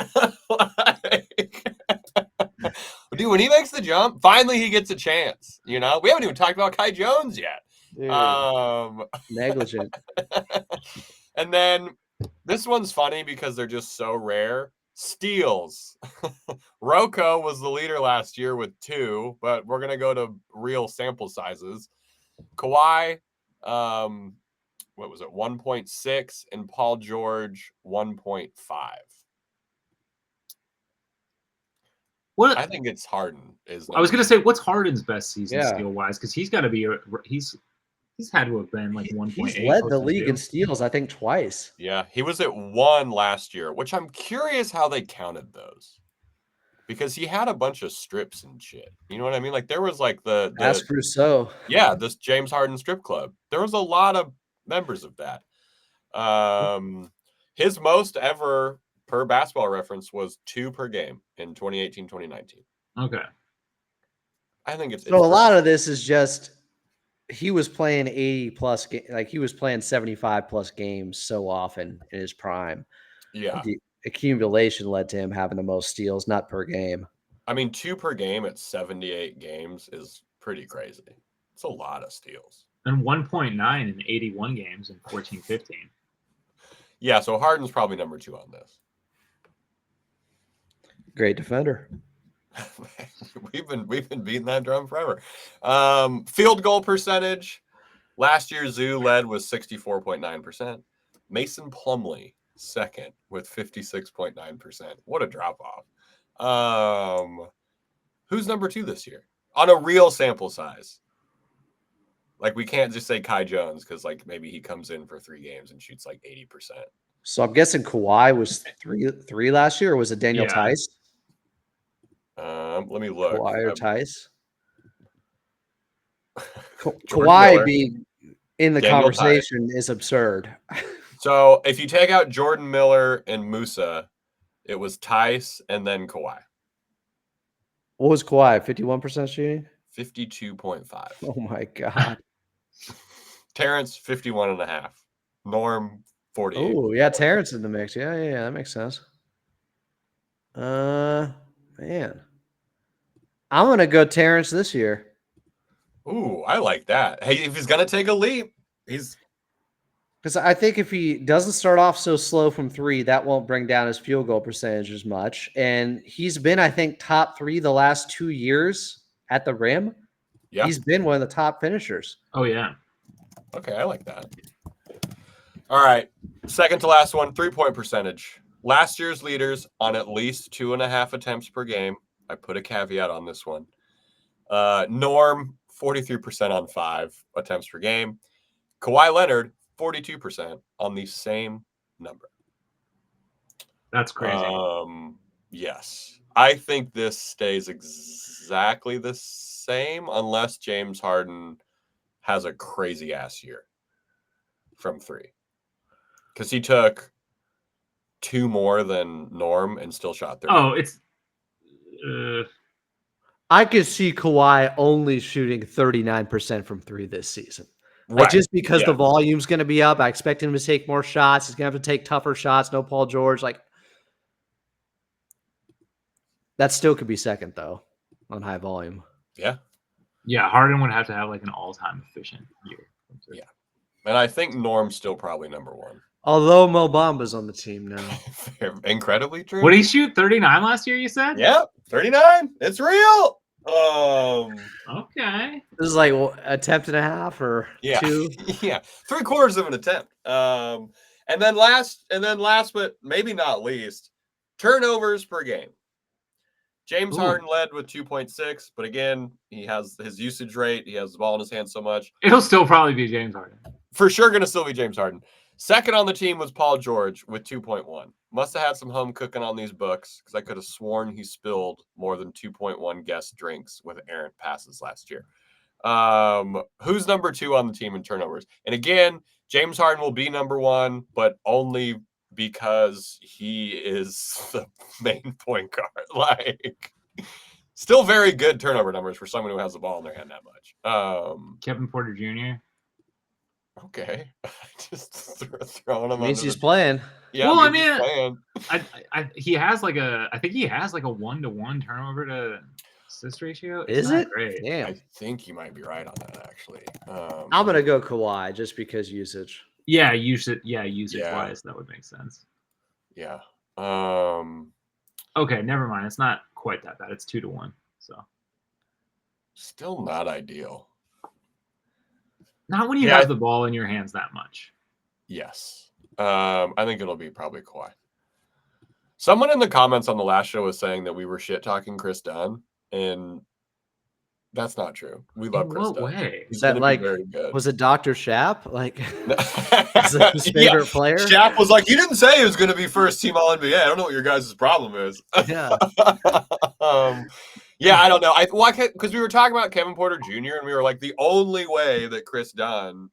Dude, when he makes the jump, finally he gets a chance. We haven't even talked about Kai Jones yet. Dude, negligent. And then this one's funny because they're just so rare. Steals. Rocco was the leader last year with 2, but we're going to go to real sample sizes. Kawhi, what was it, 1.6, and Paul George, 1.5. I think it's Harden. I was going to say, what's Harden's best season steal-wise? Because he's got to be he's had to have been like 1.8. He's led the league in steals, I think, twice. Yeah, he was at 1 last year, which I'm curious how they counted those. Because he had a bunch of strips and shit. You know what I mean? Like there was like the Ask Rousseau. Yeah, this James Harden strip club. There was a lot of members of that. His most ever per Basketball Reference was 2 per game in 2018-2019. Okay. I think it's a lot of this is just he was playing 80 plus like he was playing 75 plus games so often in his prime. Yeah. The accumulation led to him having the most steals, not per game. I mean, 2 per game at 78 games is pretty crazy. It's a lot of steals. And 1.9 in 81 games in 14-15. Yeah, so Harden's probably number 2 on this. Great defender. We've been beating that drum forever. Field goal percentage. Last year, Zoo led with 64.9%. Mason Plumlee second with 56.9%. What a drop off. Who's number 2 this year on a real sample size? Like we can't just say Kai Jones because like maybe he comes in for 3 games and shoots like 80%. So I'm guessing Kawhi was three last year, or was it Daniel Tice? Let me look. Kawhi or Tice? Kawhi being in the Daniel conversation Tice is absurd. So if you take out Jordan Miller and Musa, it was Tice and then Kawhi. What was Kawhi? 51% shooting? 52.5. Oh my God. Terrence, 51.5. Norm, 48. Oh, yeah, Terrence in the mix. Yeah, that makes sense. Man. I'm going to go Terrence this year. Ooh, I like that. Hey, if he's going to take a leap, he's... Because I think if he doesn't start off so slow from 3, that won't bring down his field goal percentage as much. And he's been, I think, top 3 the last 2 years at the rim. Yeah. He's been one of the top finishers. Oh, yeah. Okay, I like that. All right. Second to last one, 3-point percentage. Last year's leaders on at least 2.5 attempts per game. I put a caveat on this one. Norm, 43% on 5 attempts per game. Kawhi Leonard, 42% on the same number. That's crazy. Yes. I think this stays exactly the same unless James Harden has a crazy ass year from 3. Because he took 2 more than Norm and still shot 30. Oh, it's... I could see Kawhi only shooting 39% from 3 this season. Right. Like just because the volume's going to be up. I expect him to take more shots. He's going to have to take tougher shots. No Paul George. Like that still could be second, though, on high volume. Yeah. Yeah, Harden would have to have like an all-time efficient year. Yeah. And I think Norm's still probably number 1. Although Mo Bamba's on the team now. Incredibly true. Would he shoot 39 last year, you said? Yeah, 39. It's real. Okay. This is like attempt and a half or Yeah. 2. Yeah. 3/4 of an attempt. And then last but maybe not least, turnovers per game. James Ooh. Harden led with 2.6, but again, he has his usage rate. He has the ball in his hand so much. It'll still probably be James Harden. For sure going to still be James Harden. Second on the team was Paul George with 2.1. Must have had some home cooking on these books because I could have sworn he spilled more than 2.1 guest drinks with errant passes last year. Who's number 2 on the team in turnovers? And again, James Harden will be number 1, but only because he is the main point guard. Like, still very good turnover numbers for someone who has the ball in their hand that much. Kevin Porter Jr. Okay, just throwing him. Means he's playing. Yeah, well, I means he's mean, playing. he has like I think he has like a 1-to-1 turnover to assist ratio. It's Is not it? great? Damn. I think you might be right on that, actually. I'm gonna go Kawhi just because usage. Yeah, usage wise, that would make sense. Yeah. Okay, never mind. It's not quite that bad. It's 2-to-1. So still not ideal. not when you have the ball in your hands that much. Yes. I think it'll be probably Kawhi. Someone in the comments on the last show was saying that we were shit talking Chris Dunn, and that's not true. We love Chris Dunn. In what way? Is that like, very good. Was it Dr. Shap? Like, is that his favorite player? Shap was like, you didn't say he was going to be first team All NBA. I don't know what your guys' problem is. Yeah. Yeah, I don't know. Because we were talking about Kevin Porter Jr. and we were like, the only way that Chris Dunn,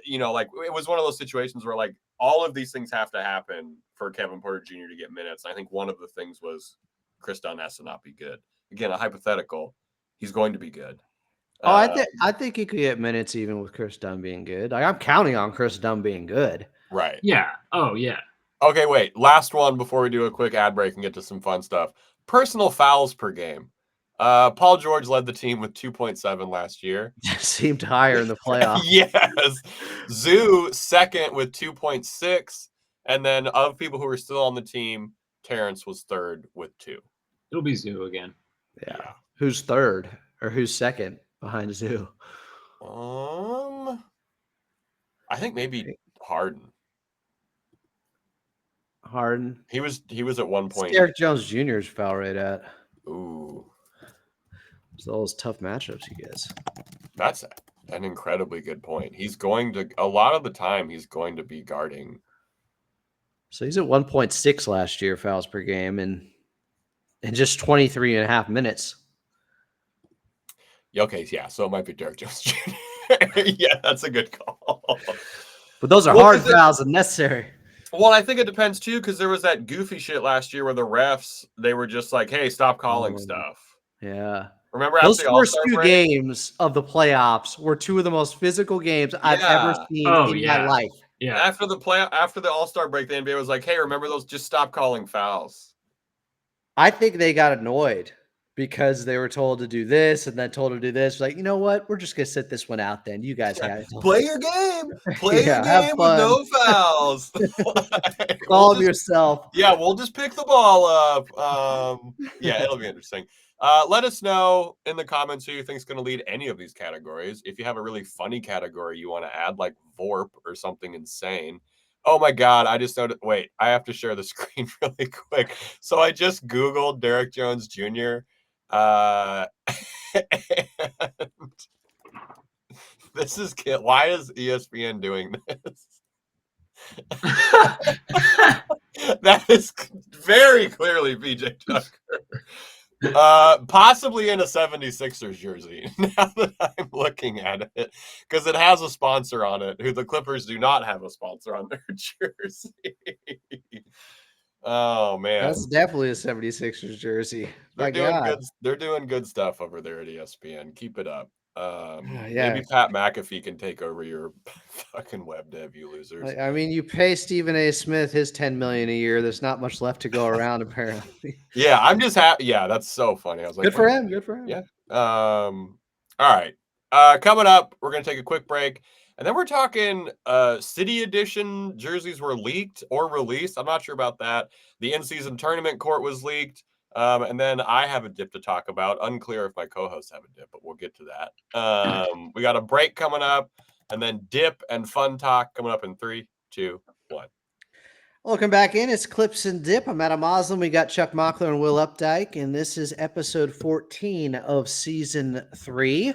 like it was one of those situations where like all of these things have to happen for Kevin Porter Jr. to get minutes. I think one of the things was Chris Dunn has to not be good. Again, a hypothetical. He's going to be good. Oh, I think he could get minutes even with Chris Dunn being good. Like, I'm counting on Chris Dunn being good. Right. Yeah. Oh, yeah. Okay, wait. Last one before we do a quick ad break and get to some fun stuff. Personal fouls per game. Paul George led the team with 2.7 last year. Seemed higher in the playoffs. Yes. Zoo second with 2.6. And then of people who are still on the team, Terrence was third with 2. It'll be Zoo again. Yeah. Who's third or who's second behind Zoo? I think maybe Harden. He was at one point. Derek Jones Jr.'s foul rate at. Ooh. So all those tough matchups he gets. That's an incredibly good point. He's going to a lot of the time he's going to be guarding. So he's at 1.6 last year fouls per game and in just 23 and a half minutes. Okay, yeah. So it might be Derek Jones Jr. Yeah, that's a good call. But those are hard fouls and necessary. Well, I think it depends too, because there was that goofy shit last year where the refs, they were just like, hey, stop calling stuff. Yeah. Remember those first 2 games of the playoffs were 2 of the most physical games I've ever seen in my life. Yeah. After the All-Star break, the NBA was like, hey, remember those? Just stop calling fouls. I think they got annoyed because they were told to do this and then told to do this. Like, you know what? We're just going to sit this one out then. You guys have it. Play your game. Play your game with no fouls. Call yourself. Yeah, we'll just pick the ball up. Yeah, it'll be interesting. Let us know in the comments who you think is going to lead any of these categories. If you have a really funny category you want to add, like VORP or something insane. Oh my God, I just noticed. Wait, I have to share the screen really quick. So I just Googled Derek Jones Jr. And this is why is ESPN doing this? That is very clearly PJ Tucker. Possibly in a 76ers jersey, now that I'm looking at it, because it has a sponsor on it, who the Clippers do not have a sponsor on their jersey. Oh, man. That's definitely a 76ers jersey. They're doing good stuff over there at ESPN. Keep it up. Maybe Pat McAfee can take over your fucking web dev, you losers. I mean, you pay Stephen A. Smith his $10 million a year. There's not much left to go around, apparently. Yeah, I'm just happy. Yeah, that's so funny. I was like, good for him. Good for him. Yeah. All right. Coming up, we're gonna take a quick break, and then we're talking City Edition jerseys were leaked or released. I'm not sure about that. The in-season tournament court was leaked. And then I have a dip to talk about. Unclear if my co-hosts have a dip, but we'll get to that. We got a break coming up, and then dip and fun talk coming up in 3, 2, 1. Welcome back in. It's Clips and Dip. I'm Adam Moslem. We got Chuck Mockler and Will Updike, and this is episode 14 of season 3.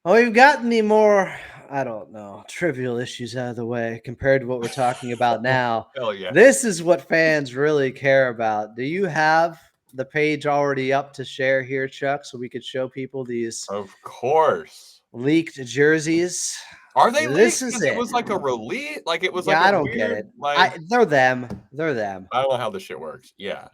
Well, we've gotten the more, I don't know, trivial issues out of the way compared to what we're talking about now. Hell yeah. This is what fans really care about. Do you have the page already up to share here, Chuck, so we could show people these Of course. leaked jerseys? Are they This leaked? is It it. was like a release. Like it was Yeah, like I a don't weird, get it. like They're them. They're them. I don't know how this shit works. Yeah.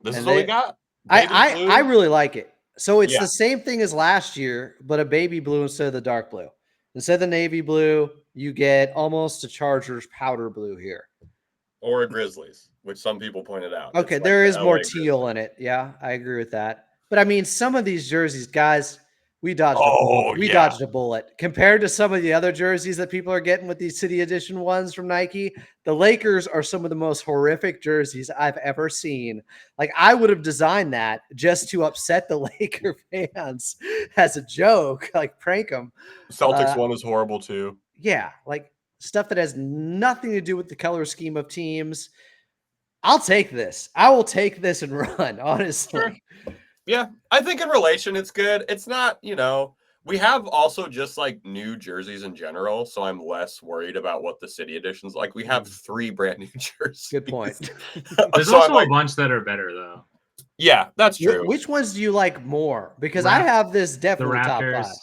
This And is what we got. I really like it. So it's Yeah. the same thing as last year, but a baby blue instead of the dark blue. Instead of the navy blue, you get almost a Chargers powder blue here. Or a Grizzlies, which some people pointed out. Okay, It's like there the is more LA teal in it. Yeah, I agree with that. But I mean, some of these jerseys, guys, we dodged a bullet. We dodged a bullet compared to some of the other jerseys that people are getting with these city edition ones from Nike. The Lakers are some of the most horrific jerseys I've ever seen. Like, I would have designed that just to upset the Laker fans as a joke, like prank them. Celtics one is horrible too. Yeah, like stuff that has nothing to do with the color scheme of teams. I'll take this. I will take this and run, honestly. Sure. Yeah, I think in relation it's good. It's not, we have also just like new jerseys in general, so I'm less worried about what the city editions like. We have 3 brand new jerseys. Good point. There's So also I'm like, a bunch that are better though. yeah, that's true. Which ones do you like more? Because I have this The definitely top Raptors, 5.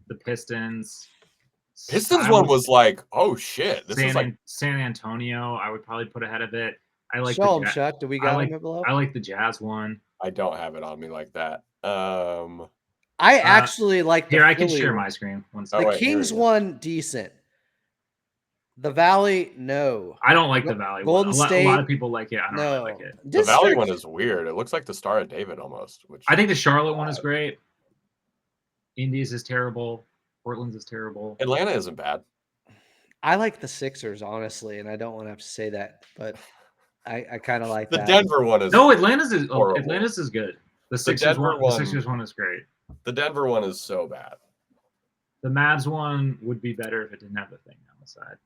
the Pistons. Pistons one was like, oh shit, this is like San Antonio. I would probably put ahead of it. I like Show them, Chuck. Do we got them below? I like the Jazz one. I don't have it on me like that. I actually like the here. I can Philly share one. my screen. One The second. wait, here Kings we go. one decent. The Valley, no. I don't like the Valley Golden one. A State, lot of people like it. I don't no. really like it. The Valley one is weird. It looks like the Star of David almost. Which I think the Charlotte one is great. Indies is terrible. Portland's is terrible. Atlanta isn't bad. I like the Sixers, honestly, and I don't want to have to say that, but I kind of like The that. Denver one is Atlanta's horrible. is good. The Sixers one is great. The Denver one is so bad. The Mavs one would be better if it didn't have the thing on the side.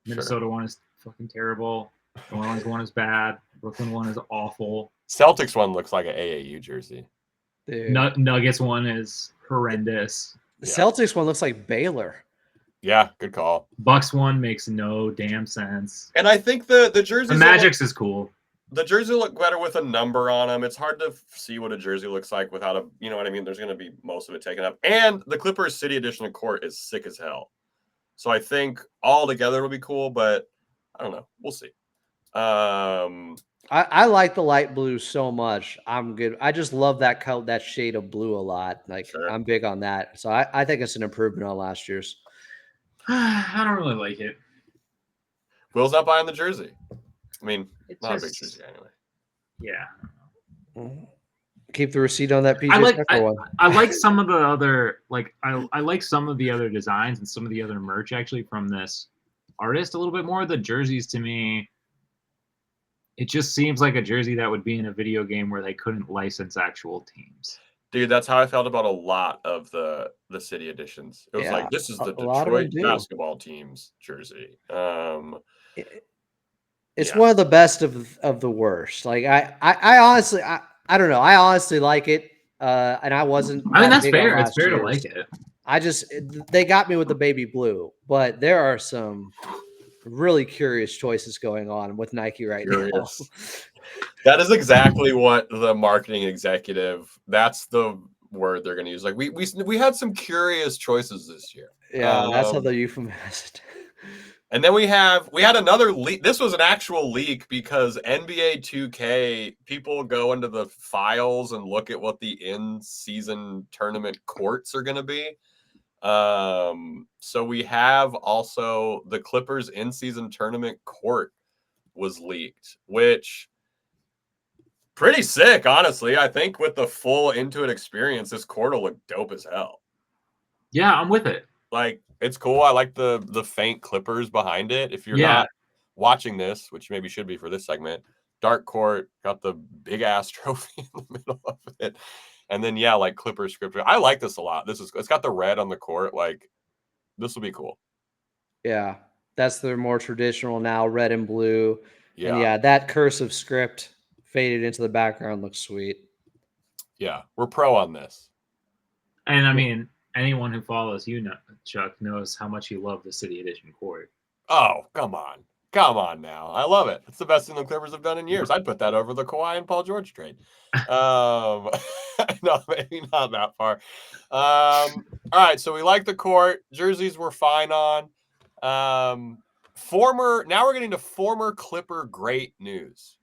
Minnesota one is fucking terrible. The Orleans one is bad. Brooklyn one is awful. Celtics one looks like an AAU jersey. Dude. Nuggets one is horrendous. The Celtics one looks like Baylor. Yeah, good call. Bucks one makes no damn sense. And I think the jerseys. The Magic's is cool. The jersey look better with a number on them. It's hard to see what a jersey looks like without a, you know what I mean? There's going to be most of it taken up. And the Clippers City Edition of court is sick as hell. So I think all together will be cool, but I don't know. We'll see. I like the light blue so much. I'm good. I just love that color, that shade of blue a lot. Like I'm big on that. So I think it's an improvement on last year's. I don't really like it. Will's not buying the jersey. I mean, It's not just, a big jersey anyway. Yeah. Keep the receipt on that PJ Tucker one. I like some of the other I like some of the other designs and some of the other merch actually from this artist a little bit more. The jerseys to me, it just seems like a jersey that would be in a video game where they couldn't license actual teams. Dude, that's how I felt about a lot of the city editions. It was like, this is the Detroit basketball team's jersey. It's one of the best of the worst. Like I honestly I don't know. I honestly like it. And I wasn't. I think that's fair. It's fair to like it. They got me with the baby blue, but there are some really curious choices going on with Nike right now. That is exactly what the marketing executive, that's the word they're going to use. Like we had some curious choices this year. Yeah, that's how the euphemism. And then we had another leak. This was an actual leak because NBA 2K people go into the files and look at what the in-season tournament courts are going to be. So we have also the Clippers in-season tournament court was leaked, which pretty sick, honestly. I think with the full Intuit experience, this court will look dope as hell. Yeah, I'm with it. Like, it's cool. I like the faint Clippers behind it. If you're not watching this, which maybe should be for this segment, dark court, got the big ass trophy in the middle of it. And then, yeah, like Clippers script. I like this a lot. It's got the red on the court. Like, this will be cool. Yeah, that's the more traditional now, red and blue. Yeah. And yeah, that cursive script faded into the background looks sweet. Yeah, we're pro on this. And I mean, anyone who follows you, Chuck, knows how much you love the City Edition court. Oh, come on. Come on now. I love it. It's the best thing the Clippers have done in years. I'd put that over the Kawhi and Paul George trade. No, maybe not that far. All right, so we like the court. Jerseys we're fine on. Now we're getting to former Clipper great news.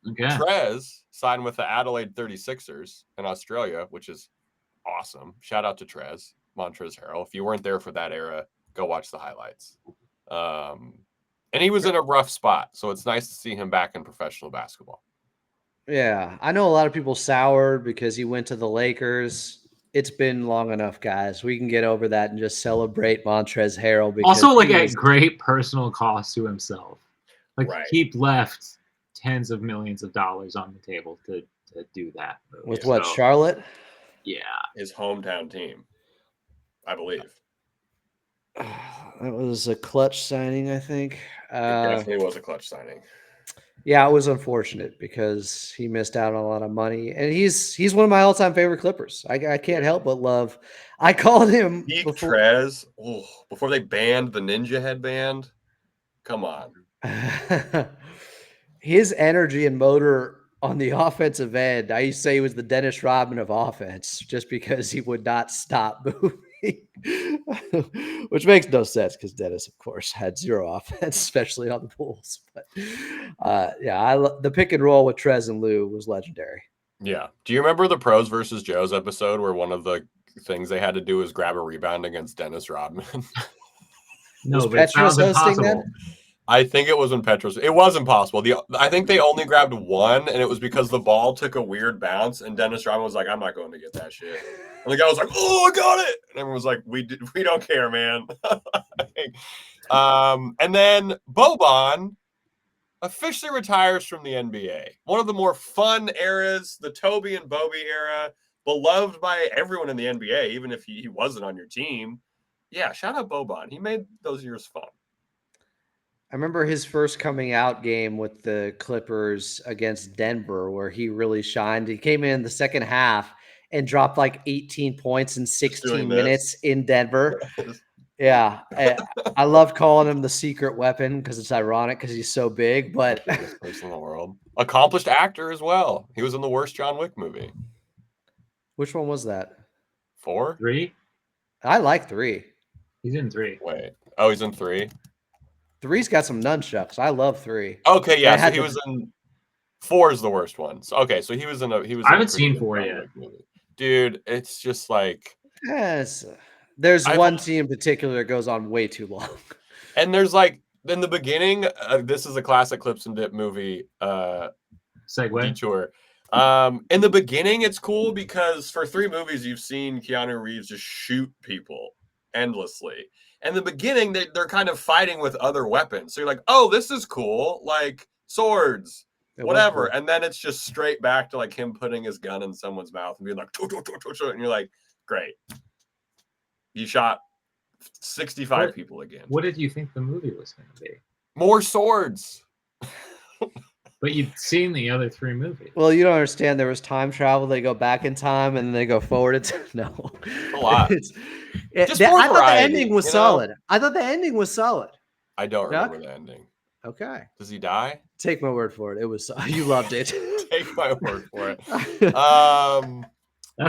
Okay. Trez signed with the Adelaide 36ers in Australia, which is awesome. Shout out to Trez, Montrezl Harrell. If you weren't there for that era, go watch the highlights. And he was in a rough spot, so it's nice to see him back in professional basketball. Yeah, I know a lot of people soured because he went to the Lakers. It's been long enough, guys. We can get over that and just celebrate Montrezl Harrell. Also, like at great personal cost to himself. Like Right. he left tens of millions of dollars on the table to do that. With what, Charlotte? Yeah. His hometown team, I believe. That was a clutch signing, I think. It definitely was a clutch signing. Yeah, it was unfortunate because he missed out on a lot of money, and he's one of my all-time favorite Clippers. I can't help but love. I called him Trez before they banned the ninja headband. Come on. His energy and motor on the offensive end. I used to say he was the Dennis Rodman of offense, just because he would not stop moving, which makes no sense because Dennis, of course, had zero offense, especially on the Bulls. But yeah, the pick and roll with Trez and Lou was legendary. Yeah. Do you remember the Pros versus Joes episode where one of the things they had to do was grab a rebound against Dennis Rodman? No, but it sounds impossible. I think it was when Petros. It was impossible. I think they only grabbed one, and it was because the ball took a weird bounce, and Dennis Rodman was like, "I'm not going to get that shit." And the guy was like, "Oh, I got it!" And everyone was like, "We don't care, man." And then Boban officially retires from the NBA. One of the more fun eras, the Toby and Bobby era, beloved by everyone in the NBA, even if he wasn't on your team. Yeah, shout out Boban. He made those years fun. I remember his first coming out game with the Clippers against Denver, where he really shined. He came in the second half and dropped like 18 points in 16 minutes in Denver. Yeah, I love calling him the secret weapon because it's ironic because he's so big. But the biggest person in the world, accomplished actor as well. He was in the worst John Wick movie. Which one was that? 4? 3? I like 3. He's in 3. Wait. Oh, he's in 3? 3's got some nunchucks. I love 3. Okay, yeah. So he was in 4 is the worst one. So, okay, so he was in. I haven't seen 4 yet, dude. It's just like yes. There's one scene in particular that goes on way too long. And there's like in the beginning, this is a classic Clips and Dip movie. Segue. Detour. In the beginning, it's cool because for 3 movies, you've seen Keanu Reeves just shoot people endlessly. And in the beginning, they're kind of fighting with other weapons. So you're like, oh, this is cool. Like swords, whatever. Cool. And then it's just straight back to like him putting his gun in someone's mouth and being like, and you're like, great. You shot 65 people again. What did you think the movie was going to be? More swords. But you've seen the other 3 movies. Well, you don't understand. There was time travel. They go back in time and then they go forward. No. A lot. I thought the ending was solid. I thought the ending was solid. I don't remember the ending. Okay. Does he die? Take my word for it. It was you loved it. Take my word for it. That's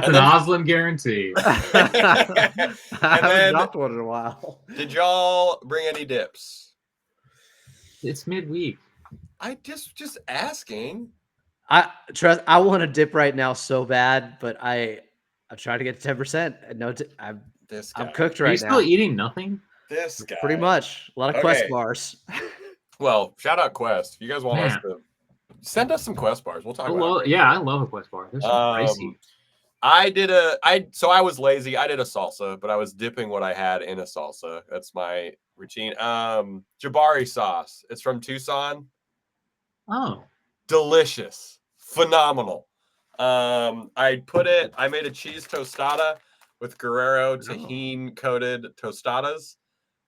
an Oslam guarantee. I haven't dropped one in a while. Did y'all bring any dips? It's midweek. I just asking. I want to dip right now so bad, but I'm trying to get to 10%. No, I'm cooked right now. Are you still eating nothing? This guy. Pretty much. A lot of Quest bars. Well, shout out Quest. If you guys want us to send us some Quest bars, we'll talk about it. Yeah, I love a Quest bar. They're so pricey. So I was lazy. I did a salsa, but I was dipping what I had in a salsa. That's my routine. Jabari sauce. It's from Tucson. Oh. delicious, phenomenal. I made a cheese tostada with Guerrero tahini coated tostadas.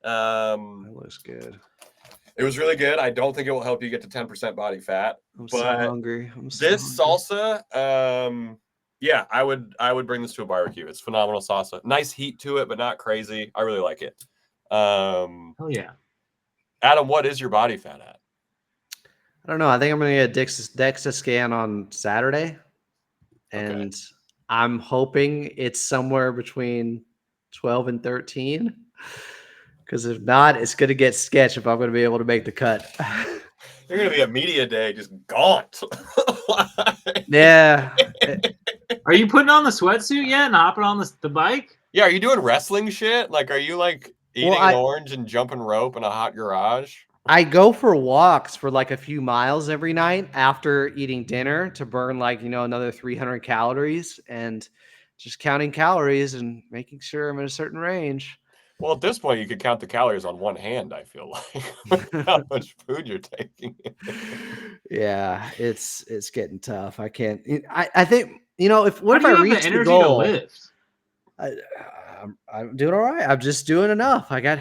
That looks good. It was really good. I don't think it will help you get to 10% body fat. I'm so hungry. This salsa, yeah, I would bring this to a barbecue. It's phenomenal salsa. Nice heat to it, but not crazy. I really like it. Hell yeah. Adam, what is your body fat at? I don't know. I think I'm going to get a DEXA scan on Saturday. And I'm hoping it's somewhere between 12 and 13. Because if not, it's going to get sketch if I'm going to be able to make the cut. You're going to be at media day just gaunt. Yeah. Are you putting on the sweatsuit yet and hopping on the bike? Yeah, are you doing wrestling shit? Like, are you like eating an orange and jumping rope in a hot garage? I go for walks for like a few miles every night after eating dinner to burn like, another 300 calories, and just counting calories and making sure I'm in a certain range. Well, at this point, you could count the calories on one hand, I feel like, how much food you're taking. Yeah, it's getting tough. I can't. I think if I reach the goal, to lift? I'm doing all right. I'm just doing enough. I got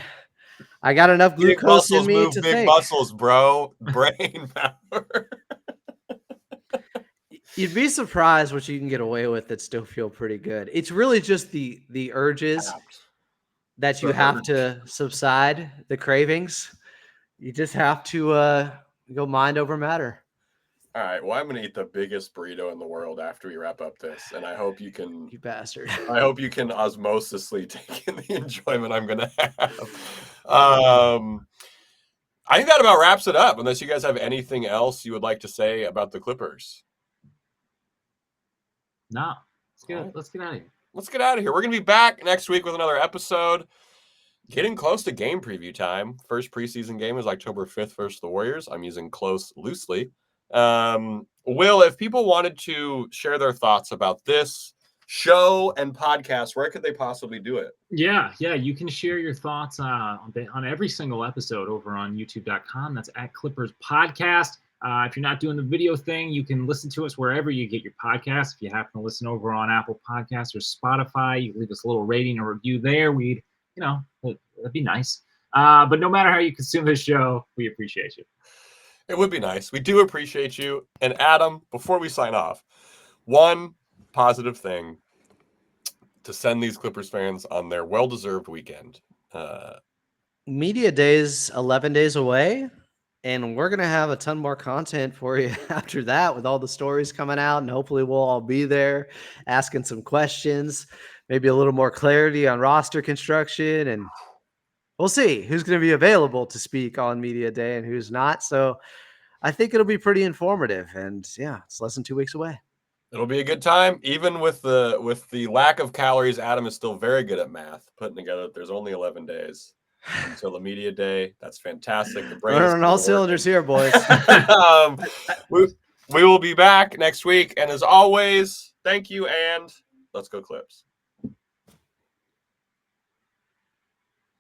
enough glucose in me to big think. Muscles, bro. Brain power. You'd be surprised what you can get away with that still feel pretty good. It's really just the urges that you have to subside, the cravings. You just have to go mind over matter. All right. Well, I'm going to eat the biggest burrito in the world after we wrap up this. And I hope you can. You bastard. I hope you can osmosisly take in the enjoyment I'm going to have. I think that about wraps it up, unless you guys have anything else you would like to say about the Clippers. No. Let's get out of here. Let's get out of here. We're going to be back next week with another episode. Getting close to game preview time. First preseason game is October 5th versus the Warriors. I'm using close loosely. Will, if people wanted to share their thoughts about this show and podcast, where could they possibly do it? Yeah. You can share your thoughts on every single episode over on youtube.com. That's at Clippers Podcast. If you're not doing the video thing, you can listen to us wherever you get your podcasts. If you happen to listen over on Apple Podcasts or Spotify, you can leave us a little rating or review there. That'd be nice. But no matter how you consume this show, we appreciate you. It would be nice. We do appreciate you. And Adam, before we sign off, one positive thing to send these Clippers fans on their well-deserved weekend. Media Day's 11 days away, and we're going to have a ton more content for you after that with all the stories coming out, and hopefully we'll all be there asking some questions, maybe a little more clarity on roster construction, and we'll see who's going to be available to speak on Media Day and who's not. So I think it'll be pretty informative, and yeah, it's less than 2 weeks away. It'll be a good time. Even with the lack of calories, Adam is still very good at math, putting together that there's only 11 days until the Media Day. That's fantastic. The brain on all cylinders here, boys. We will be back next week. And as always, thank you, and let's go Clips.